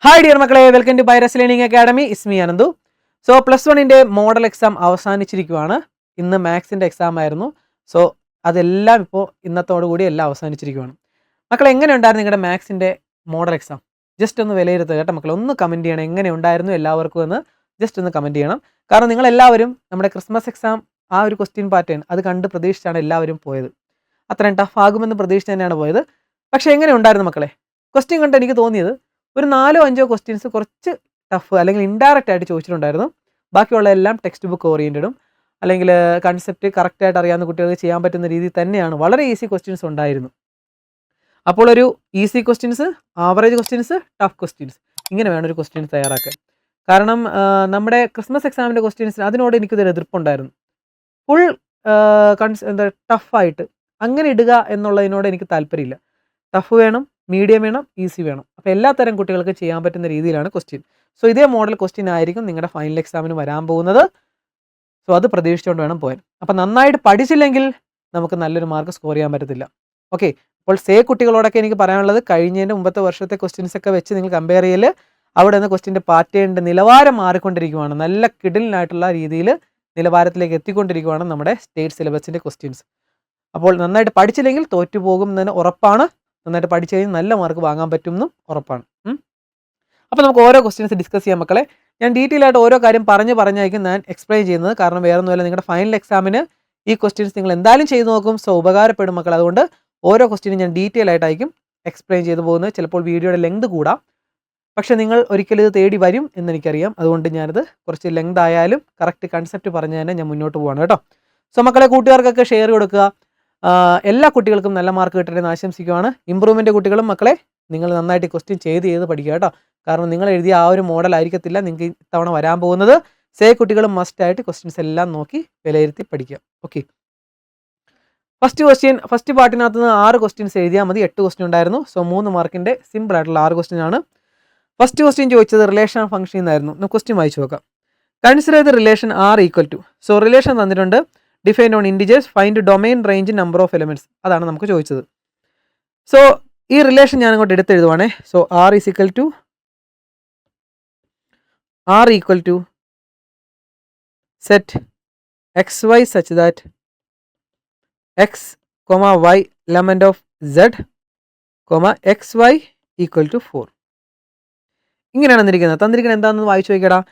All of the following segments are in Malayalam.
ഹായ് ഡിയർ മക്കളെ, welcome to Byrus learning academy. It's me Ananthu. So +1 model exam അവസാനിച്ചിരിക്കുകയാണ്. ഇന്ന് മാത്സിൻ്റെ എക്സാം ആയിരുന്നു. സോ അതെല്ലാം ഇപ്പോൾ ഇന്നത്തോടുകൂടി എല്ലാം അവസാനിച്ചിരിക്കുകയാണ്. മക്കളെ, എങ്ങനെ ഉണ്ടായിരുന്നു നിങ്ങളുടെ മാത്സിൻ്റെ മോഡൽ എക്സാം? ജസ്റ്റ് ഒന്ന് വിലയിരുത്തുക കേട്ടോ മക്കളെ. ഒന്ന് കമൻറ്റ് ചെയ്യണം എങ്ങനെ ഉണ്ടായിരുന്നു എല്ലാവർക്കും എന്ന്. ജസ്റ്റ് ഒന്ന് കമൻറ്റ് ചെയ്യണം. കാരണം നിങ്ങളെല്ലാവരും നമ്മുടെ ക്രിസ്മസ് എക്സാം ആ ഒരു ക്വസ്റ്റ്യൻ പാറ്റേൺ അത് കണ്ട് പ്രതീക്ഷിച്ചാണ് എല്ലാവരും പോയത്. അത്രയും ടഫ് ആകുമെന്ന് പ്രതീക്ഷിച്ച് തന്നെയാണ് പോയത്. പക്ഷേ എങ്ങനെ ഉണ്ടായിരുന്നു മക്കളെ? ക്വസ്റ്റ്യൻ കണ്ട് എനിക്ക് തോന്നിയത് ഒരു 4-5 ക്വസ്റ്റ്യൻസ് കുറച്ച് ടഫ് അല്ലെങ്കിൽ ഇൻഡയറക്റ്റ് ആയിട്ട് ചോദിച്ചിട്ടുണ്ടായിരുന്നു. ബാക്കിയുള്ള എല്ലാം ടെക്സ്റ്റ് ബുക്ക് ഓറിയൻറ്റഡും അല്ലെങ്കിൽ കൺസെപ്റ്റ് കറക്റ്റായിട്ട് അറിയാവുന്ന കുട്ടികൾക്ക് ചെയ്യാൻ പറ്റുന്ന രീതിയിൽ തന്നെയാണ്. വളരെ ഈസി ക്വസ്റ്റ്യൻസ് ഉണ്ടായിരുന്നു. അപ്പോൾ ഒരു easy questions, average questions, tough questions, ഇങ്ങനെ വേണം ഒരു ക്വസ്റ്റ്യൻസ് തയ്യാറാക്കാൻ. കാരണം നമ്മുടെ ക്രിസ്മസ് എക്സാമിൻ്റെ ക്വസ്റ്റ്യൻസിന് അതിനോട് എനിക്കൊരു എതിർപ്പുണ്ടായിരുന്നു. ഫുൾ എന്താ ടഫായിട്ട് അങ്ങനെ ഇടുക എന്നുള്ളതിനോട് എനിക്ക് താല്പര്യമില്ല. ടഫ് വേണം, മീഡിയം വേണം, ഈസി വേണം. അപ്പോൾ എല്ലാ തരം കുട്ടികൾക്ക് ചെയ്യാൻ പറ്റുന്ന രീതിയിലാണ് ക്വസ്റ്റ്യൻ. സോ ഇതേ മോഡൽ ക്വസ്റ്റ്യൻ ആയിരിക്കും നിങ്ങളുടെ ഫൈനൽ എക്സാമിന് വരാൻ പോകുന്നത്. സോ അത് പ്രതീക്ഷിച്ചുകൊണ്ട് വേണം പോകാൻ. അപ്പോൾ നന്നായിട്ട് പഠിച്ചില്ലെങ്കിൽ നമുക്ക് നല്ലൊരു മാർക്ക് സ്കോർ ചെയ്യാൻ പറ്റത്തില്ല. ഓക്കെ, അപ്പോൾ കുട്ടികളോടൊക്കെ എനിക്ക് പറയാനുള്ളത്, കഴിഞ്ഞതിൻ്റെ മുമ്പത്തെ വർഷത്തെ ക്വസ്റ്റ്യൻസ് ഒക്കെ വെച്ച് നിങ്ങൾ കമ്പയർ ചെയ്യൽ അവിടെ നിന്ന് ക്വസ്റ്റ്യൻ്റെ പാറ്റേണിൻ്റെ നിലവാരം മാറിക്കൊണ്ടിരിക്കുകയാണ്. നല്ല കിടിലിനായിട്ടുള്ള രീതിയിൽ നിലവാരത്തിലേക്ക് എത്തിക്കൊണ്ടിരിക്കുകയാണ് നമ്മുടെ സ്റ്റേറ്റ് സിലബസിൻ്റെ ക്വസ്റ്റ്യൻസ്. അപ്പോൾ നന്നായിട്ട് പഠിച്ചില്ലെങ്കിൽ തോറ്റുപോകും എന്നതിന് ഉറപ്പാണ്. നന്നായിട്ട് പഠിച്ചു കഴിഞ്ഞാൽ നല്ല മാർക്ക് വാങ്ങാൻ പറ്റുമെന്നും ഉറപ്പാണ്. അപ്പോൾ നമുക്ക് ഓരോ ക്വസ്റ്റ്യൻസ് ഡിസ്കസ് ചെയ്യാം മക്കളെ. ഞാൻ ഡീറ്റെയിൽ ആയിട്ട് ഓരോ കാര്യം പറഞ്ഞായിരിക്കും ഞാൻ എക്സ്പ്ലെയിൻ ചെയ്യുന്നത്. കാരണം വേറെ ഒന്നുമല്ല, നിങ്ങളുടെ ഫൈനൽ എക്സാമിന് ഈ ക്വസ്റ്റ്യൻസ് നിങ്ങൾ എന്തായാലും ചെയ്ത് നോക്കും. സോ ഉപകാരപ്പെടും മക്കൾ. അതുകൊണ്ട് ഓരോ ക്വസ്റ്റ്യനും ഞാൻ ഡീറ്റെയിൽ ആയിട്ടായിരിക്കും എക്സ്പ്ലെയിൻ ചെയ്തു പോകുന്നത്. ചിലപ്പോൾ വീഡിയോയുടെ ലെങ്ത് കൂടാം, പക്ഷേ നിങ്ങൾ ഒരിക്കലും ഇത് തേടി വരും എന്നെനിക്കറിയാം. അതുകൊണ്ട് ഞാനിത് കുറച്ച് ലെങ്ത് ആയാലും കറക്റ്റ് കൺസെപ്റ്റ് പറഞ്ഞു തന്നെ ഞാൻ മുന്നോട്ട് പോവാണ് കേട്ടോ. സോ മക്കളെ, കൂട്ടുകാർക്കൊക്കെ ഷെയർ കൊടുക്കുക. എല്ലാ കുട്ടികൾക്കും നല്ല മാർക്ക് കിട്ടട്ടെ എന്ന് ആശംസിക്കുകയാണ്. ഇമ്പ്രൂവ്മെൻ്റ് കുട്ടികളും മക്കളെ, നിങ്ങൾ നന്നായിട്ട് ക്വസ്റ്റ്യൻ ചെയ്ത് പഠിക്കുക കേട്ടോ. കാരണം നിങ്ങൾ എഴുതിയ ആ ഒരു മോഡൽ ആയിരിക്കത്തില്ല നിങ്ങൾക്ക് ഇത്തവണ വരാൻ പോകുന്നത്. കുട്ടികളും മസ്റ്റായിട്ട് ക്വസ്റ്റ്യൻസ് എല്ലാം നോക്കി വിലയിരുത്തി പഠിക്കുക. ഓക്കെ, ഫസ്റ്റ് പാർട്ടിനകത്ത് നിന്ന് 6 ക്വസ്റ്റ്യൻസ് എഴുതിയാൽ മതി. 8 ക്വസ്റ്റ്യൻ ഉണ്ടായിരുന്നു. സോ 3 മാർക്കിൻ്റെ സിമ്പിൾ ആയിട്ടുള്ള 6 ക്വസ്റ്റ്യൻ ആണ്. ഫസ്റ്റ് ക്വസ്റ്റ്യൻ ചോദിച്ചത് റിലേഷൻ ഫംഗ്ഷൻ എന്നായിരുന്നു. നമുക്ക് ക്വസ്റ്റ്യൻ വായിച്ചു നോക്കാം. Consider the relation R equal to. So relation തന്നിട്ടുണ്ട്. Define on integers, find domain, range, number of elements. അതാണ് നമുക്ക് ചോദിച്ചത്. സോ ഈ റിലേഷൻ ഞാൻ അങ്ങോട്ട് എടുത്തെഴുതുവാണേ. So R equal to set X Y such that X Y element of Z X Y equal to 4. ഇങ്ങനെയാണ് തന്നിരിക്കുന്നത്. എന്താണെന്ന് വായിച്ചു നോക്കിയടാ.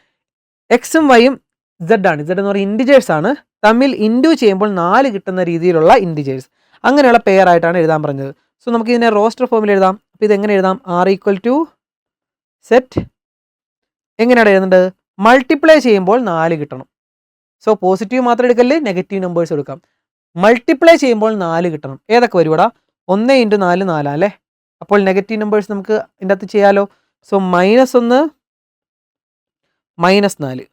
എക്സും വൈയും സെഡ് ആണ്. സെഡ് എന്ന് പറയുന്നത് ഇൻഡിജേഴ്സ് ആണ്. തമ്മിൽ ഇൻഡു ചെയ്യുമ്പോൾ 4 കിട്ടുന്ന രീതിയിലുള്ള ഇൻഡിജേഴ്സ്, അങ്ങനെയുള്ള പെയർ ആയിട്ടാണ് എഴുതാൻ പറഞ്ഞത്. സോ നമുക്ക് ഇതിനെ റോസ്റ്റർ ഫോമിൽ എഴുതാം. അപ്പോൾ ഇതെങ്ങനെ എഴുതാം? ആർ ഈക്വൽ ടു സെറ്റ്, എങ്ങനെയാണ് എഴുതുന്നത്? മൾട്ടിപ്ലൈ ചെയ്യുമ്പോൾ 4 കിട്ടണം. സോ പോസിറ്റീവ് മാത്രം എടുക്കല്ലേ, നെഗറ്റീവ് നമ്പേഴ്സ് എടുക്കാം. മൾട്ടിപ്ലൈ ചെയ്യുമ്പോൾ 4 കിട്ടണം. ഏതൊക്കെ വരുവാടാ? 1 × 4 4 അല്ലേ. അപ്പോൾ നെഗറ്റീവ് നമ്പേഴ്സ് നമുക്ക് ഇതിൻ്റെ അകത്ത് ചെയ്യാലോ. സോ -1 -4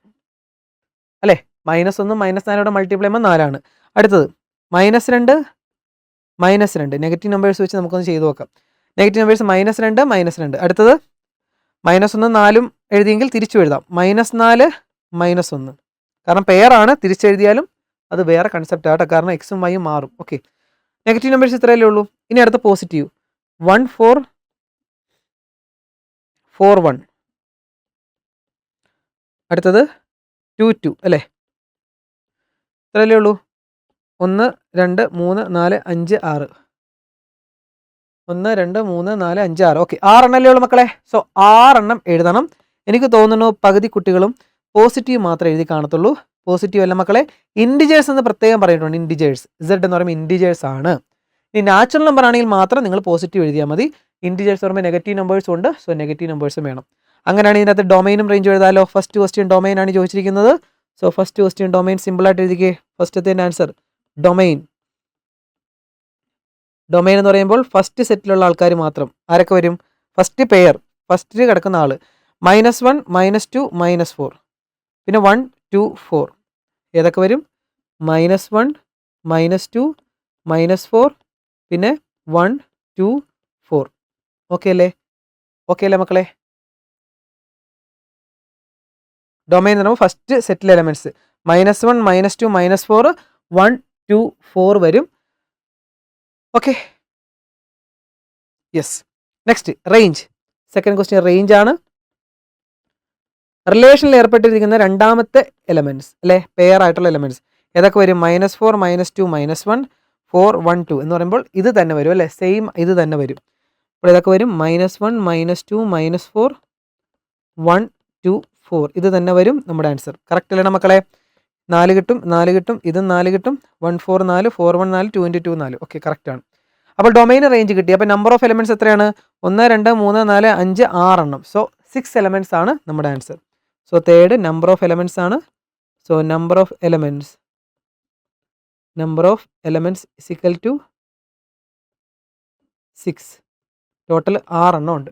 അല്ലേ. -1 -4 മൾട്ടിപ്ലൈ ചെയ്യുമ്പോൾ 4 ആണ്. അടുത്തത് -2 -2. നെഗറ്റീവ് നമ്പേഴ്സ് വെച്ച് നമുക്കൊന്ന് ചെയ്ത് നോക്കാം. Negative numbers -2 -2. അടുത്തത് -1 4 എഴുതിയെങ്കിൽ തിരിച്ചു എഴുതാം. -4 -1. കാരണം പെയറാണ്, തിരിച്ചെഴുതിയാലും അത് വേറെ കൺസെപ്റ്റ് ആട്ടോ. കാരണം എക്സും വൈയും മാറും. ഓക്കെ, നെഗറ്റീവ് നമ്പേഴ്സ് ഇത്രയല്ലേ ഉള്ളൂ. ഇനി അടുത്ത പോസിറ്റീവ് 1 4 4 1. അടുത്തത് 2 2 അല്ലേ. ഇത്രയല്ലേ ഉള്ളൂ. 1 2 3 4 5 6. 1 2 3 4 5 6. ഓക്കെ, 6 എണ്ണല്ലേ ഉള്ളൂ മക്കളെ. സോ 6 എണ്ണം എഴുതണം. എനിക്ക് തോന്നുന്നു പകുതി കുട്ടികളും പോസിറ്റീവ് മാത്രമേ എഴുതി കാണത്തുള്ളൂ. പോസിറ്റീവ് അല്ല മക്കളെ, ഇൻഡിജേഴ്സ് എന്ന് പ്രത്യേകം പറഞ്ഞിട്ടുണ്ട്. ഇൻഡിജേഴ്സ്, സെഡ് എന്ന് പറയുമ്പോൾ ഇൻഡിജേഴ്സ് ആണ്. ഇനി നാച്ചുറൽ നമ്പർ ആണെങ്കിൽ മാത്രം നിങ്ങൾ പോസിറ്റീവ് എഴുതിയാൽ മതി. ഇൻഡിജേഴ്സ് പറയുമ്പോൾ നെഗറ്റീവ് നമ്പേഴ്സും ഉണ്ട്. സോ നെഗറ്റീവ് നമ്പേഴ്സും വേണം. അങ്ങനെയാണ് ഇതിനകത്ത് ഡൊമൈനും റേഞ്ചും എഴുതാലോ. ഫസ്റ്റ് ക്വസ്റ്റ്യൻ ഡൊമൈൻ ആണ് ചോദിച്ചിരിക്കുന്നത്. സോ ഫസ്റ്റ് ക്വസ്റ്റ്യൻ ഡൊമൈൻ സിമ്പിളായിട്ട് എഴുതിക്കേ. ഫസ്റ്റത്തെ ആൻസർ ഡൊമൈൻ. ഡൊമൈൻ എന്ന് പറയുമ്പോൾ ഫസ്റ്റ് സെറ്റിലുള്ള ആൾക്കാർ മാത്രം. ആരൊക്കെ വരും? ഫസ്റ്റ് പെയർ, ഫസ്റ്റിൽ കിടക്കുന്ന ആൾ. -1 -2 -4. പിന്നെ 1 2 4. ഏതൊക്കെ വരും? -1 -2 -4 പിന്നെ 1 2 4. ഓക്കെ അല്ലേ മക്കളെ? ഡൊമൈൻ എന്ന് പറയുമ്പോൾ ഫസ്റ്റ് സെറ്റിലെ എലമെൻറ്റ്സ് -1 -2 -4 1 2 4 വരും. Okay, yes. Next range. Second question range ആണ്. റിലേഷനിൽ ഏർപ്പെട്ടിരിക്കുന്ന രണ്ടാമത്തെ എലമെൻറ്റ്സ് അല്ലേ, പെയർ ആയിട്ടുള്ള എലമെൻറ്റ്സ് ഏതൊക്കെ വരും? -4 -2 -1 4 1 2 എന്ന് പറയുമ്പോൾ ഇത് തന്നെ വരും അല്ലേ, സെയിം ഇത് തന്നെ വരും. അപ്പോൾ ഇതൊക്കെ വരും -1 -2 -4 1 2 4 ഇത് തന്നെ വരും നമ്മുടെ ആൻസർ. കറക്റ്റ് അല്ലേ മക്കളെ? 4 കിട്ടും, 4 കിട്ടും, ഇതും 4 കിട്ടും, 1 4 4 4 1 4 2 2 4. ഓക്കെ, കറക്റ്റ് ആണ്. അപ്പോൾ ഡൊമൈൻ റേഞ്ച് കിട്ടി. അപ്പോൾ നമ്പർ ഓഫ് എലമെൻറ്റ്സ് എത്രയാണ്? 1 2 3 4 5 6 എണ്ണം. സോ 6 എലമെൻറ്റ്സ് ആണ് നമ്മുടെ answer. So third number of elements ആണ്. So number of elements is equal to 6. Total 6 എണ്ണം ഉണ്ട്.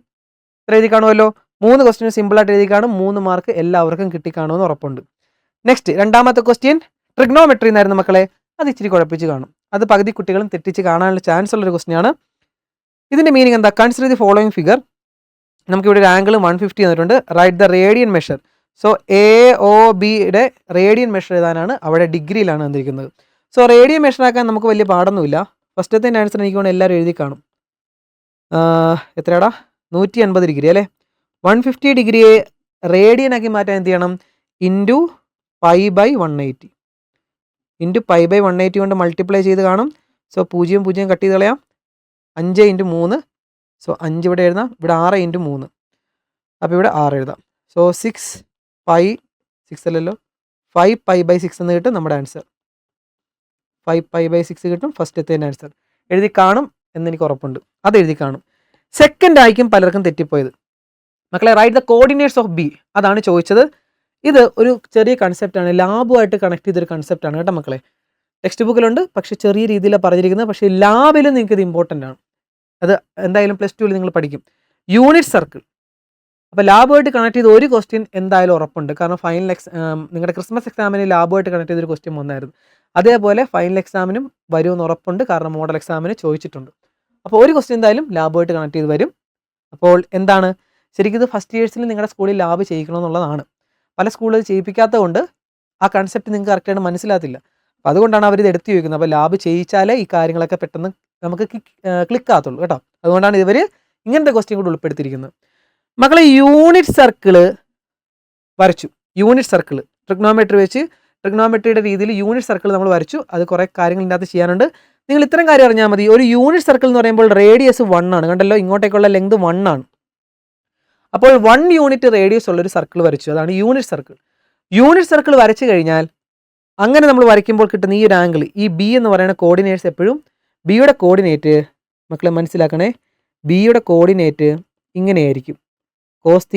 ഇത്ര എഴുതി കാണുമല്ലോ. 3 ക്വസ്റ്റ്യൻ സിമ്പിളായിട്ട് എഴുതി കാണും. 3 മാർക്ക് എല്ലാവർക്കും കിട്ടിക്കാണുമെന്ന് ഉറപ്പുണ്ട്. നെക്സ്റ്റ് രണ്ടാമത്തെ ക്വസ്റ്റ്യൻ ട്രിഗ്നോമെട്രി എന്നായിരുന്നു മക്കളെ. അത് ഇച്ചിരി കുഴപ്പിച്ച് കാണും. അത് പകുതി കുട്ടികളും തെറ്റിച്ച് കാണാനുള്ള ചാൻസ് ഉള്ളൊരു ക്വസ്റ്റ്യൻ ആണ്. ഇതിൻ്റെ മീനിങ് എന്താ? Consider the following figure. നമുക്കിവിടെ ഒരു ആംഗിൾ 150 തന്നിട്ടുണ്ട്. Write the radian measure. So AOBയുടെ റേഡിയൻ മെഷർ എഴുതാനാണ്, അവിടെ ഡിഗ്രിയിലാണ് തന്നിരിക്കുന്നത്. സോ റേഡിയൻ മെഷർ ആക്കാൻ നമുക്ക് വലിയ പാടൊന്നുമില്ല. ഫസ്റ്റത്തെ ആൻസർ എനിക്ക് വേണം എല്ലാവരും എഴുതി കാണും. എത്രയാടാ? 180 ഡിഗ്രി അല്ലേ. 150 ഡിഗ്രിയെ റേഡിയൻ ആക്കി മാറ്റാൻ എന്ത് ചെയ്യണം? ഇൻറ്റു π/180. ഇൻറ്റു π/180 കൊണ്ട് മൾട്ടിപ്ലൈ ചെയ്ത് കാണും. സോ 0 0 കട്ട് ചെയ്ത് കളയാം. 5 × 3. സോ 5 ഇവിടെ എഴുതാം. ഇവിടെ 6 × 3. അപ്പോൾ ഇവിടെ 6 എഴുതാം. സോ 6 അല്ലല്ലോ 5π/6 എന്ന് കിട്ടും നമ്മുടെ ആൻസർ. 5π/6 കിട്ടും ഫസ്റ്റത്തെ ആൻസർ. എഴുതി കാണും എന്നെനിക്ക് ഉറപ്പുണ്ട്. അത് എഴുതി കാണും. സെക്കൻഡ് ആയിരിക്കും പലർക്കും തെറ്റിപ്പോയത്. മക്കളെ, write the coordinates of B അതാണ് ചോദിച്ചത്. ഇത് ഒരു ചെറിയ കൺസെപ്റ്റാണ്, ലാബുമായിട്ട് കണക്ട് ചെയ്തൊരു കൺസെപ്റ്റാണ് കേട്ടോ മക്കളെ. ടെക്സ്റ്റ് ബുക്കിലുണ്ട്, പക്ഷേ ചെറിയ രീതിയിലാണ് പറഞ്ഞിരിക്കുന്നത്. പക്ഷേ ലാബിലും നിങ്ങൾക്ക് ഇത് ഇമ്പോർട്ടൻ്റ് ആണ്. അത് എന്തായാലും +2 നിങ്ങൾ പഠിക്കും. Unit circle. അപ്പോൾ ലാബുമായിട്ട് കണക്ട് ചെയ്ത് ഒരു ക്വസ്റ്റ്യൻ എന്തായാലും ഉറപ്പുണ്ട്. കാരണം നിങ്ങളുടെ ക്രിസ്മസ് എക്സാമിന് ലാബുമായിട്ട് കണക്ട് ചെയ്തൊരു ക്വസ്റ്റ്യൻ വന്നായിരുന്നു. അതേപോലെ ഫൈനൽ എക്സാമിനും വരുമെന്ന് ഉറപ്പുണ്ട്. കാരണം മോഡൽ എക്സാമിന് ചോദിച്ചിട്ടുണ്ട്. അപ്പോൾ ഒരു ക്വസ്റ്റ്യൻ എന്തായാലും ലാബുമായിട്ട് കണക്ട് ചെയ്ത് വരും. അപ്പോൾ എന്താണ് ശരിക്കും ഇത് ഫസ്റ്റ് ഇയേഴ്സിൽ നിങ്ങളുടെ സ്കൂളിൽ ലാബ് ചെയ്യിക്കണമെന്നുള്ളതാണ്. പല സ്കൂളുകൾ ചെയ്യിപ്പിക്കാത്തത് കൊണ്ട് ആ കൺസെപ്റ്റ് നിങ്ങൾക്ക് കറക്റ്റായിട്ട് മനസ്സിലാകത്തില്ല. അപ്പോൾ അതുകൊണ്ടാണ് അവരിത് എടുത്തു ചോദിക്കുന്നത്. അപ്പോൾ ലാബ് ചെയ്യിച്ചാലേ ഈ കാര്യങ്ങളൊക്കെ പെട്ടെന്ന് നമുക്ക് ക്ലിക്ക് ആകത്തുള്ളൂ കേട്ടോ. അതുകൊണ്ടാണ് ഇവർ ഇങ്ങനത്തെ ക്വസ്റ്റ്യൻ കൂടി ഉൾപ്പെടുത്തിയിരിക്കുന്നത്. മക്കളെ, യൂണിറ്റ് സർക്കിള് വരച്ചു. യൂണിറ്റ് സർക്കിൾ ട്രിഗ്നോമെട്രി വെച്ച് ട്രിഗ്നോമെട്രിയുടെ രീതിയിൽ യൂണിറ്റ് സർക്കിൾ നമ്മൾ വരച്ചു. അത് കുറേ കാര്യങ്ങൾ ഇതിനകത്ത് ചെയ്യാനുണ്ട്. നിങ്ങൾ ഇത്തരം കാര്യം അറിഞ്ഞാൽ മതി. ഒരു യൂണിറ്റ് സർക്കിൾ എന്ന് പറയുമ്പോൾ റേഡിയസ് 1 ആണ്. കണ്ടല്ലോ, ഇങ്ങോട്ടേക്കുള്ള ലെങ്ത് 1 ആണ്. അപ്പോൾ 1 യൂണിറ്റ് റേഡിയസ് ഉള്ളൊരു സർക്കിൾ വരച്ചു. അതാണ് യൂണിറ്റ് സർക്കിൾ. യൂണിറ്റ് സർക്കിൾ വരച്ചു കഴിഞ്ഞാൽ അങ്ങനെ നമ്മൾ വരയ്ക്കുമ്പോൾ കിട്ടുന്ന ഈ ഒരു ആംഗിൾ, ഈ ബി എന്ന് പറയുന്ന കോർഡിനേറ്റ്സ് എപ്പോഴും ബിയുടെ കോർഡിനേറ്റ് മക്കളെ മനസ്സിലാക്കണേ. ബിയുടെ കോർഡിനേറ്റ് ഇങ്ങനെയായിരിക്കും, cos θ,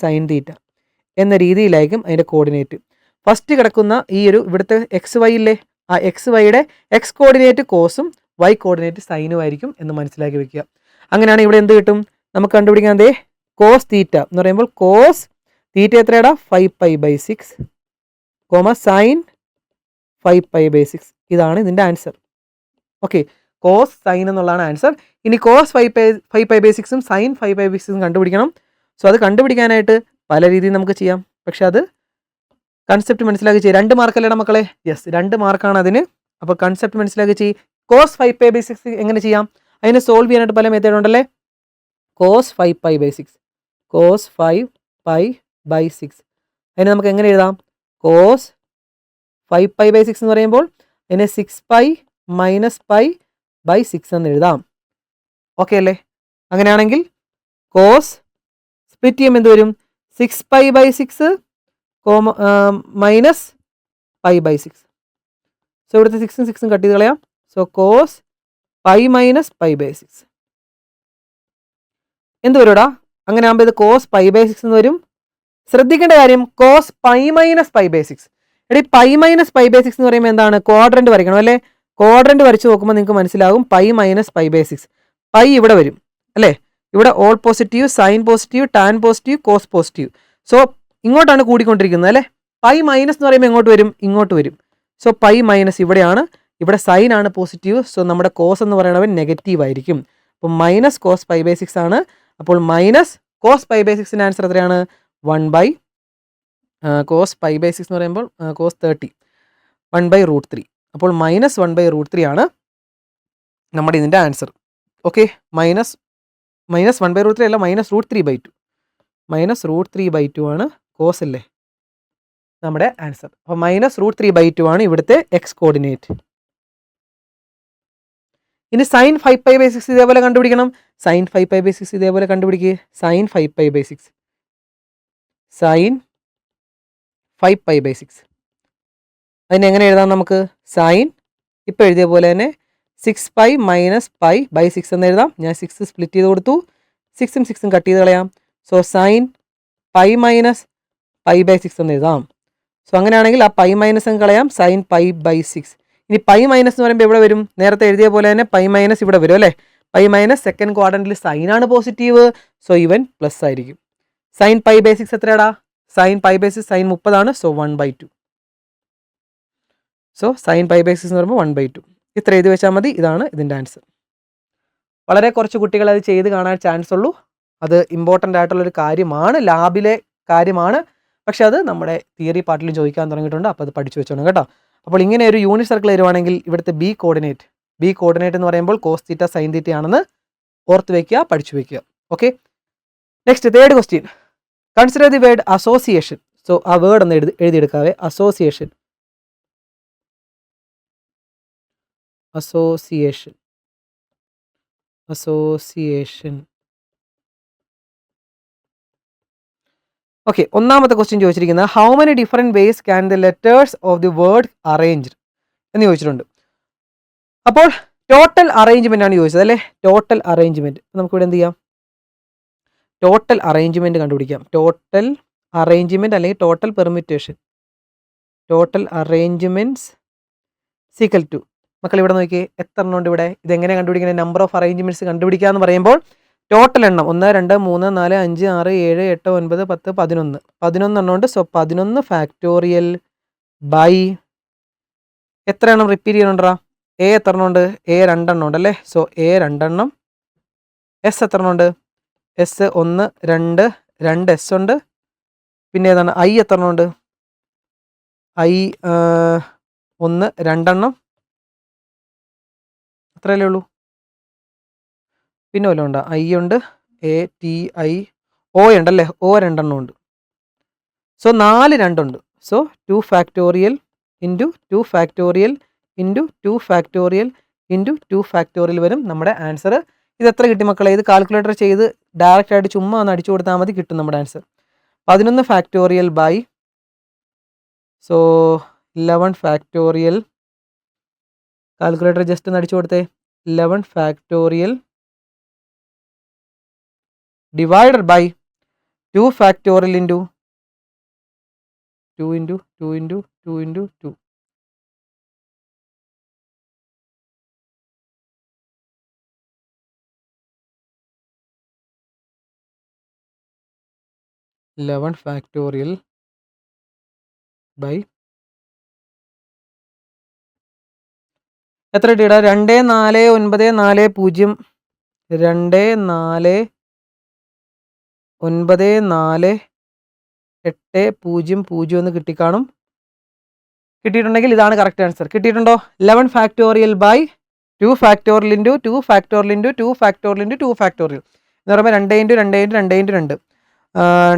sin θ എന്ന രീതിയിലായിരിക്കും അതിൻ്റെ കോർഡിനേറ്റ്. ഫസ്റ്റ് കിടക്കുന്ന ഈ ഒരു ഇവിടുത്തെ XY ഇല്ലേ, ആ XYയുടെ X കോർഡിനേറ്റ് കോസും Y കോർഡിനേറ്റ് സൈനും ആയിരിക്കും എന്ന് മനസ്സിലാക്കി വെക്കുക. അങ്ങനെയാണ് ഇവിടെ എന്ത് കിട്ടും നമുക്ക് കണ്ടുപിടിക്കാൻ? അതേ cos θ എന്ന് പറയുമ്പോൾ cos θ എത്രയാടാ? 5π/6, sin 5π/6. ഇതാണ് ഇതിൻ്റെ ആൻസർ. ഓക്കെ, cos sin എന്നുള്ളതാണ് ആൻസർ. ഇനി cos 5π/6ഉം sin 5π/6ഉം കണ്ടുപിടിക്കണം. സോ അത് കണ്ടുപിടിക്കാനായിട്ട് പല രീതിയിൽ നമുക്ക് ചെയ്യാം. പക്ഷെ അത് കൺസെപ്റ്റ് മനസ്സിലാക്കി ചെയ്യും. 2 മാർക്കല്ലേടാ മക്കളെ? യെസ്, 2 മാർക്കാണ് അതിന്. അപ്പോൾ കൺസെപ്റ്റ് മനസ്സിലാക്കി ചെയ്യും. cos 5π/6 എങ്ങനെ ചെയ്യാം? അതിനെ സോൾവ് ചെയ്യാനായിട്ട് പല മെത്തേഡ് ഉണ്ടല്ലേ. cos 5π/6, cos 5π/6 അതിനെ നമുക്ക് എങ്ങനെ എഴുതാം? cos 5π/6 എന്ന് പറയുമ്പോൾ അതിനെ 6π - π/6 എന്ന് എഴുതാം. ഓക്കെ അല്ലേ? അങ്ങനെയാണെങ്കിൽ cos സ്പ്ലിറ്റ് ചെയ്യുമ്പോൾ എന്ത് വരും? 6π/6 മൈനസ് π/6. സോ ഇവിടുത്തെ 6ഉം 6ഉം കട്ട് ചെയ്ത് കളയാം. സോ cos π - π/6 എന്ത് വരുടാ? അങ്ങനെ ആകുമ്പോൾ ഇത് cos π/6 എന്ന് വരും. ശ്രദ്ധിക്കേണ്ട കാര്യം cos π - π/6. എടി π - π/6 എന്ന് പറയുമ്പോൾ എന്താണ്? ക്വാഡ്രന്റ് വരയ്ക്കണം അല്ലേ. ക്വാഡ്രന്റ് വരച്ച് നോക്കുമ്പോൾ നിങ്ങൾക്ക് മനസ്സിലാകും π - π/6. പൈ ഇവിടെ വരും അല്ലേ. ഇവിടെ all positive, sine positive, tan positive, cos positive. So ഇങ്ങോട്ടാണ് കൂടിക്കൊണ്ടിരിക്കുന്നത് അല്ലേ. പൈ മൈനസ് എന്ന് പറയുമ്പോൾ എങ്ങോട്ട് വരും? ഇങ്ങോട്ട് വരും. സോ പൈ മൈനസ് ഇവിടെയാണ്. ഇവിടെ സൈൻ ആണ് പോസിറ്റീവ്. സോ നമ്മുടെ കോസ് എന്ന് പറയുന്നവൻ നെഗറ്റീവ് ആയിരിക്കും. അപ്പോൾ മൈനസ് കോസ് π/6 ആണ്. അപ്പോൾ മൈനസ് കോസ് π/6ൻ്റെ ആൻസർ എത്രയാണ്? 1 cos π/6 എന്ന് പറയുമ്പോൾ cos 30, 1/√3. അപ്പോൾ മൈനസ് 1/√3 ആണ് നമ്മുടെ ഇതിൻ്റെ ആൻസർ. ഓക്കെ, മൈനസ് 1/√3 അല്ല, -√3/2. -√3/2 ആണ് കോസ് അല്ലേ നമ്മുടെ ആൻസർ. അപ്പോൾ -√3/2 ആണ് ഇവിടുത്തെ എക്സ് കോർഡിനേറ്റ്. ഇനി sin 5π/6 ഇതേപോലെ കണ്ടുപിടിക്കണം. sin 5π/6 ഇതേപോലെ കണ്ടുപിടിക്കുക. sin 5π/6 sin 5π/6 അതിനെങ്ങനെ എഴുതാം നമുക്ക്? സൈൻ ഇപ്പോൾ എഴുതിയ പോലെ തന്നെ 6π - π/6 എന്ന് എഴുതാം. ഞാൻ 6 സ്പ്ലിറ്റ് ചെയ്ത് കൊടുത്തു. 6ഉം 6ഉം കട്ട് ചെയ്ത് കളയാം. സോ സൈൻ π - π/6 എന്ന് എഴുതാം. സോ അങ്ങനെയാണെങ്കിൽ ആ π മൈനസ് അങ്ങ് കളയാം. സൈൻ π/6. ഇനി π മൈനസ് എന്ന് പറയുമ്പോൾ എവിടെ വരും? നേരത്തെ എഴുതിയ പോലെ തന്നെ π മൈനസ് ഇവിടെ വരും അല്ലേ? π മൈനസ് സെക്കൻഡ് ക്വാഡ്രന്റിൽ സൈനാണ് പോസിറ്റീവ്. സോ ഇവൻ പ്ലസ് ആയിരിക്കും. സൈൻ π/6 എത്രയാടാ? Sine π/6 sine 30 so 1/2. So sine π/6 എന്ന് പറയുമ്പോൾ 1/2. ഇത്ര എഴുതി വെച്ചാൽ മതി. ഇതാണ് ഇതിൻ്റെ ആൻസർ. വളരെ കുറച്ച് കുട്ടികൾ അത് ചെയ്ത് കാണാൻ ചാൻസ് ഉള്ളൂ. അത് ഇമ്പോർട്ടൻ്റ് ആയിട്ടുള്ളൊരു കാര്യമാണ്, ലാബിലെ കാര്യമാണ്. പക്ഷെ അത് നമ്മുടെ തിയറി പാർട്ടിൽ ചോദിക്കാൻ തുടങ്ങിയിട്ടുണ്ട്. അപ്പോൾ അത് പഠിച്ചു വെച്ചോണം കേട്ടോ. അപ്പോൾ ഇങ്ങനെ ഒരു യൂണിറ്റ് സർക്കിൾ വരുവാണെങ്കിൽ ഇവിടുത്തെ ബി കോർഡിനേറ്റ് എന്ന് പറയുമ്പോൾ കോസ് തീറ്റ സൈൻ തീറ്റ ആണെന്ന് ഓർത്ത് വയ്ക്കുക, പഠിച്ചു വയ്ക്കുക. Okay, next third question. Consider the word association. So ആ വേർഡ് ഒന്ന് എഴുതിയെടുക്കാവേ. അസോസിയേഷൻ. ഓക്കെ, ഒന്നാമത്തെ ക്വസ്റ്റ്യൻ ചോദിച്ചിരിക്കുന്നത് how many different ways can the letters of the word arranged എന്ന് ചോദിച്ചിട്ടുണ്ട്. അപ്പോൾ ടോട്ടൽ അറേഞ്ച്മെൻ്റ് ആണ് ചോദിച്ചത് അല്ലേ? ടോട്ടൽ അറേഞ്ച്മെൻറ്റ് നമുക്കിവിടെ എന്ത് ചെയ്യാം? ടോട്ടൽ അറേഞ്ച്മെൻറ്റ് കണ്ടുപിടിക്കാം. ടോട്ടൽ അറേഞ്ച്മെൻറ്റ് അല്ലെങ്കിൽ total permutation. Total arrangements is equal to, മക്കൾ ഇവിടെ നോക്കിയേ എത്ര എണ്ണം ഉണ്ട് ഇവിടെ. ഇതെങ്ങനെ കണ്ടുപിടിക്കുന്നത്? നമ്പർ ഓഫ് അറേഞ്ച്മെൻറ്റ്സ് കണ്ടുപിടിക്കുക എന്ന് പറയുമ്പോൾ ടോട്ടൽ എണ്ണം 1 2 3 4 5 6 7 8 9 10 11 എണ്ണം ഉണ്ട്. സോ 11 ഫാക്ടോറിയൽ ബൈ എത്ര എണ്ണം റിപ്പീറ്റ് ചെയ്യുന്നുണ്ടാ? എ എത്ര എണ്ണം ഉണ്ട്? എ 2 എണ്ണം ഉണ്ട് അല്ലേ? സോ എ 2 എണ്ണം. എസ് എത്ര എണ്ണം ഉണ്ട്? എസ് 1 2 എസ് ഉണ്ട്. പിന്നെ ഏതാണ്? ഐ എത്ര എണ്ണം ഉണ്ട്? ഐ 1 2 എണ്ണം. അത്രയല്ലേ ഉള്ളൂ. പിന്നെ വല്ലതും ഉണ്ടോ? ഐ ഉണ്ട്, എ ടി ഐ ഒ ഉണ്ടല്ലേ? ഒ 2 എണ്ണം ഉണ്ട്. സോ 4 2 ഉണ്ട്. So 2 factorial into 2 factorial into 2 factorial into 2 factorial വരും നമ്മുടെ ആൻസർ. ഇത് എത്ര കിട്ടി മക്കളെ? ഇത് കാൽക്കുലേറ്റർ ചെയ്ത് ഡയറക്റ്റ് ആയിട്ട് ചുമ്മാ ഒന്ന് അടിച്ചു കൊടുത്താൽ മതി, കിട്ടും നമ്മുടെ answer. 11 factorial by so 11 factorial. Calculator just ഒന്ന് അടിച്ചു കൊടുത്തേ. 11 factorial divided by 2 factorial into 2 into 2 into 2 into 2. 11 factorial by എത്ര കിട്ടിയിടാ? 2 4 9 4 0 2 4 9 4 8 0 0 എന്ന് കിട്ടിക്കാണും. കിട്ടിയിട്ടുണ്ടെങ്കിൽ ഇതാണ് കറക്റ്റ് ആൻസർ. കിട്ടിയിട്ടുണ്ടോ? 11 factorial by 2 factorial into 2 factorial into 2 factorial into 2 factorial എന്ന് പറയുമ്പോൾ 2 ഇൻറ്റു 2 ഇൻറ്റു 2 ഇൻറ്റു 2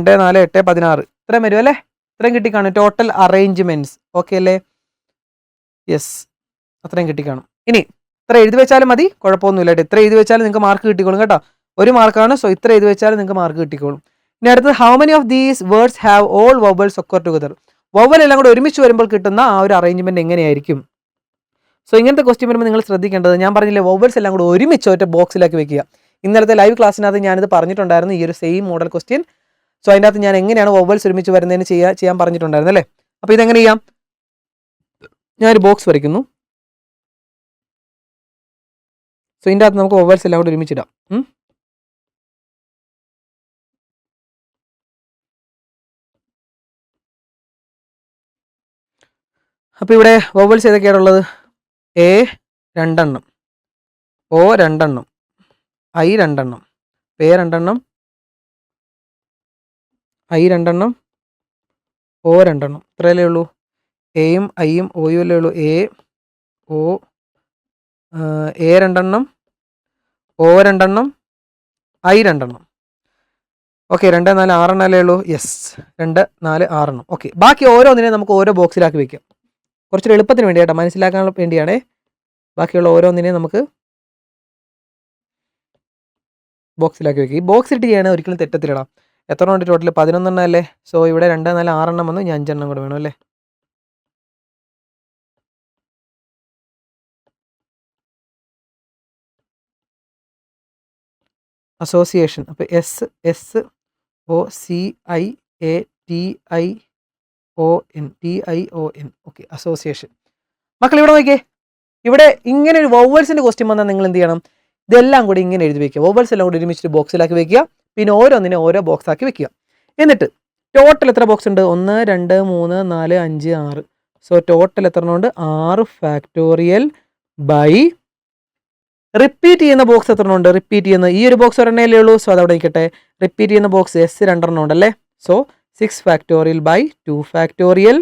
2 4 8 16 ഇത്രയും വരും അല്ലേ? ഇത്രയും കിട്ടിക്കാണും ടോട്ടൽ അറേഞ്ച്മെൻറ്റ്സ്. ഓക്കെ അല്ലേ? യെസ്, അത്രയും കിട്ടിക്കാണും. ഇനി ഇത്ര എഴുതി വെച്ചാലും മതി, കുഴപ്പമൊന്നുമില്ല കേട്ടോ. ഇത്ര എഴുതി വെച്ചാലും നിങ്ങൾക്ക് മാർക്ക് കിട്ടിക്കോളും കേട്ടോ. 1 മാർക്കാണ്. സോ ഇത്ര എഴുതി വെച്ചാലും നിങ്ങൾക്ക് മാർക്ക് കിട്ടിക്കോളും. ഇനി അടുത്തത് how many of these words have all vowels occur together. Vowel എല്ലാം കൂടെ ഒരുമിച്ച് വരുമ്പോൾ കിട്ടുന്ന ആ ഒരു അറേഞ്ച്മെൻറ്റ് എങ്ങനെയായിരിക്കും? സോ ഇങ്ങനത്തെ ക്വസ്റ്റ്യൻ വരുമ്പോൾ നിങ്ങൾ ശ്രദ്ധിക്കേണ്ടത്, ഞാൻ പറഞ്ഞില്ലേ വവൽസ് എല്ലാം കൂടെ ഒരുമിച്ച് ഒറ്റ ബോക്സിലാക്കി വെക്കുക. ഇന്നലത്തെ ലൈവ് ക്ലാസ്സിനകത്ത് ഞാനിത് പറഞ്ഞിട്ടുണ്ടായിരുന്നു, ഈ ഒരു സെയിം മോഡൽ ക്വസ്റ്റ്യൻ. സോ അതിൻ്റെ അകത്ത് ഞാൻ എങ്ങനെയാണ് വവൽസ് ഒരുമിച്ച് വരുന്നതിന് ചെയ്യാൻ പറഞ്ഞിട്ടുണ്ടായിരുന്നു അല്ലേ? അപ്പോൾ ഇതെങ്ങനെ ചെയ്യാം? ഞാനൊരു ബോക്സ് വരയ്ക്കുന്നു. സോ ഇതിൻ്റെ അകത്ത് നമുക്ക് വവൽസ് എല്ലാം കൂടെ ഒരുമിച്ചിടാം. അപ്പോൾ ഇവിടെ വവൽസ് ഏതൊക്കെയാണുള്ളത്? എ 2 എണ്ണം, ഒ 2 എണ്ണം, ഐ 2 എണ്ണം, എ 2 എണ്ണം, ഐ 2 എണ്ണം, ഒ 2 എണ്ണം. ഇത്രയല്ലേ ഉള്ളൂ. എയും ഐയും ഒയും അല്ലേ ഉള്ളൂ. എ ഒ എ 2 എണ്ണം, ഒ 2 എണ്ണം, ഐ 2 എണ്ണം. ഓക്കെ 2 4 6 അല്ലേ ഉള്ളൂ. യെസ് 2 4 6. ഓക്കെ ബാക്കി ഓരോന്നിനെ നമുക്ക് ഓരോ ബോക്സിലാക്കി വെക്കാം. കുറച്ചൊരു എളുപ്പത്തിന് വേണ്ടി കേട്ടോ, മനസ്സിലാക്കാൻ വേണ്ടിയാണേ. ബാക്കിയുള്ള ഓരോന്നിനെ നമുക്ക് ബോക്സിലാക്കി വെക്കുക. ഈ ബോക്സ് ഇട്ട് ചെയ്യണേ ഒരിക്കലും തെറ്റത്തിലിടാം. എത്ര ഉണ്ട് ടോട്ടൽ 11 അല്ലേ. സോ ഇവിടെ 2 4 6 വന്നു. ഇനി 5 കൂടെ വേണം അല്ലേ. അസോസിയേഷൻ. അപ്പോൾ SSOCIATION. Okay association. മക്കൾ ഇവിടെ നോക്കിയേ, ഇവിടെ ഇങ്ങനെ ഒരു വവ്വൽസിൻ്റെ ക്വസ്റ്റ്യൻ വന്നാൽ നിങ്ങൾ എന്ത് ചെയ്യണം, ഇതെല്ലാം കൂടി ഇങ്ങനെ എഴുതി വെക്കുക. വവ്വൽസ് എല്ലാം കൂടി ഒരുമിച്ചിട്ട് ബോക്സിലാക്കി വെക്കുക. പിന്നെ ഓരോന്നിനെ ഓരോ ബോക്സ് ആക്കി വെക്കുക. എന്നിട്ട് ടോട്ടൽ എത്ര ബോക്സ് ഉണ്ട്? 1 2 3 4 5 6. സോ ടോട്ടൽ എത്ര ഉണ്ട്? 6 ഫാക്ടോറിയൽ ബൈ റിപ്പീറ്റ് ചെയ്യുന്ന ബോക്സ് എത്ര ഉണ്ട്? റിപ്പീറ്റ് ചെയ്യുന്ന ഈ ഒരു ബോക്സ് ഒരെണ്ണയല്ലേ ഉള്ളൂ. സോ അതവിടെ നിൽക്കട്ടെ. റിപ്പീറ്റ് ചെയ്യുന്ന ബോക്സ് എസ് 2 ഉണ്ടല്ലേ. So 6 factorial by 2 factorial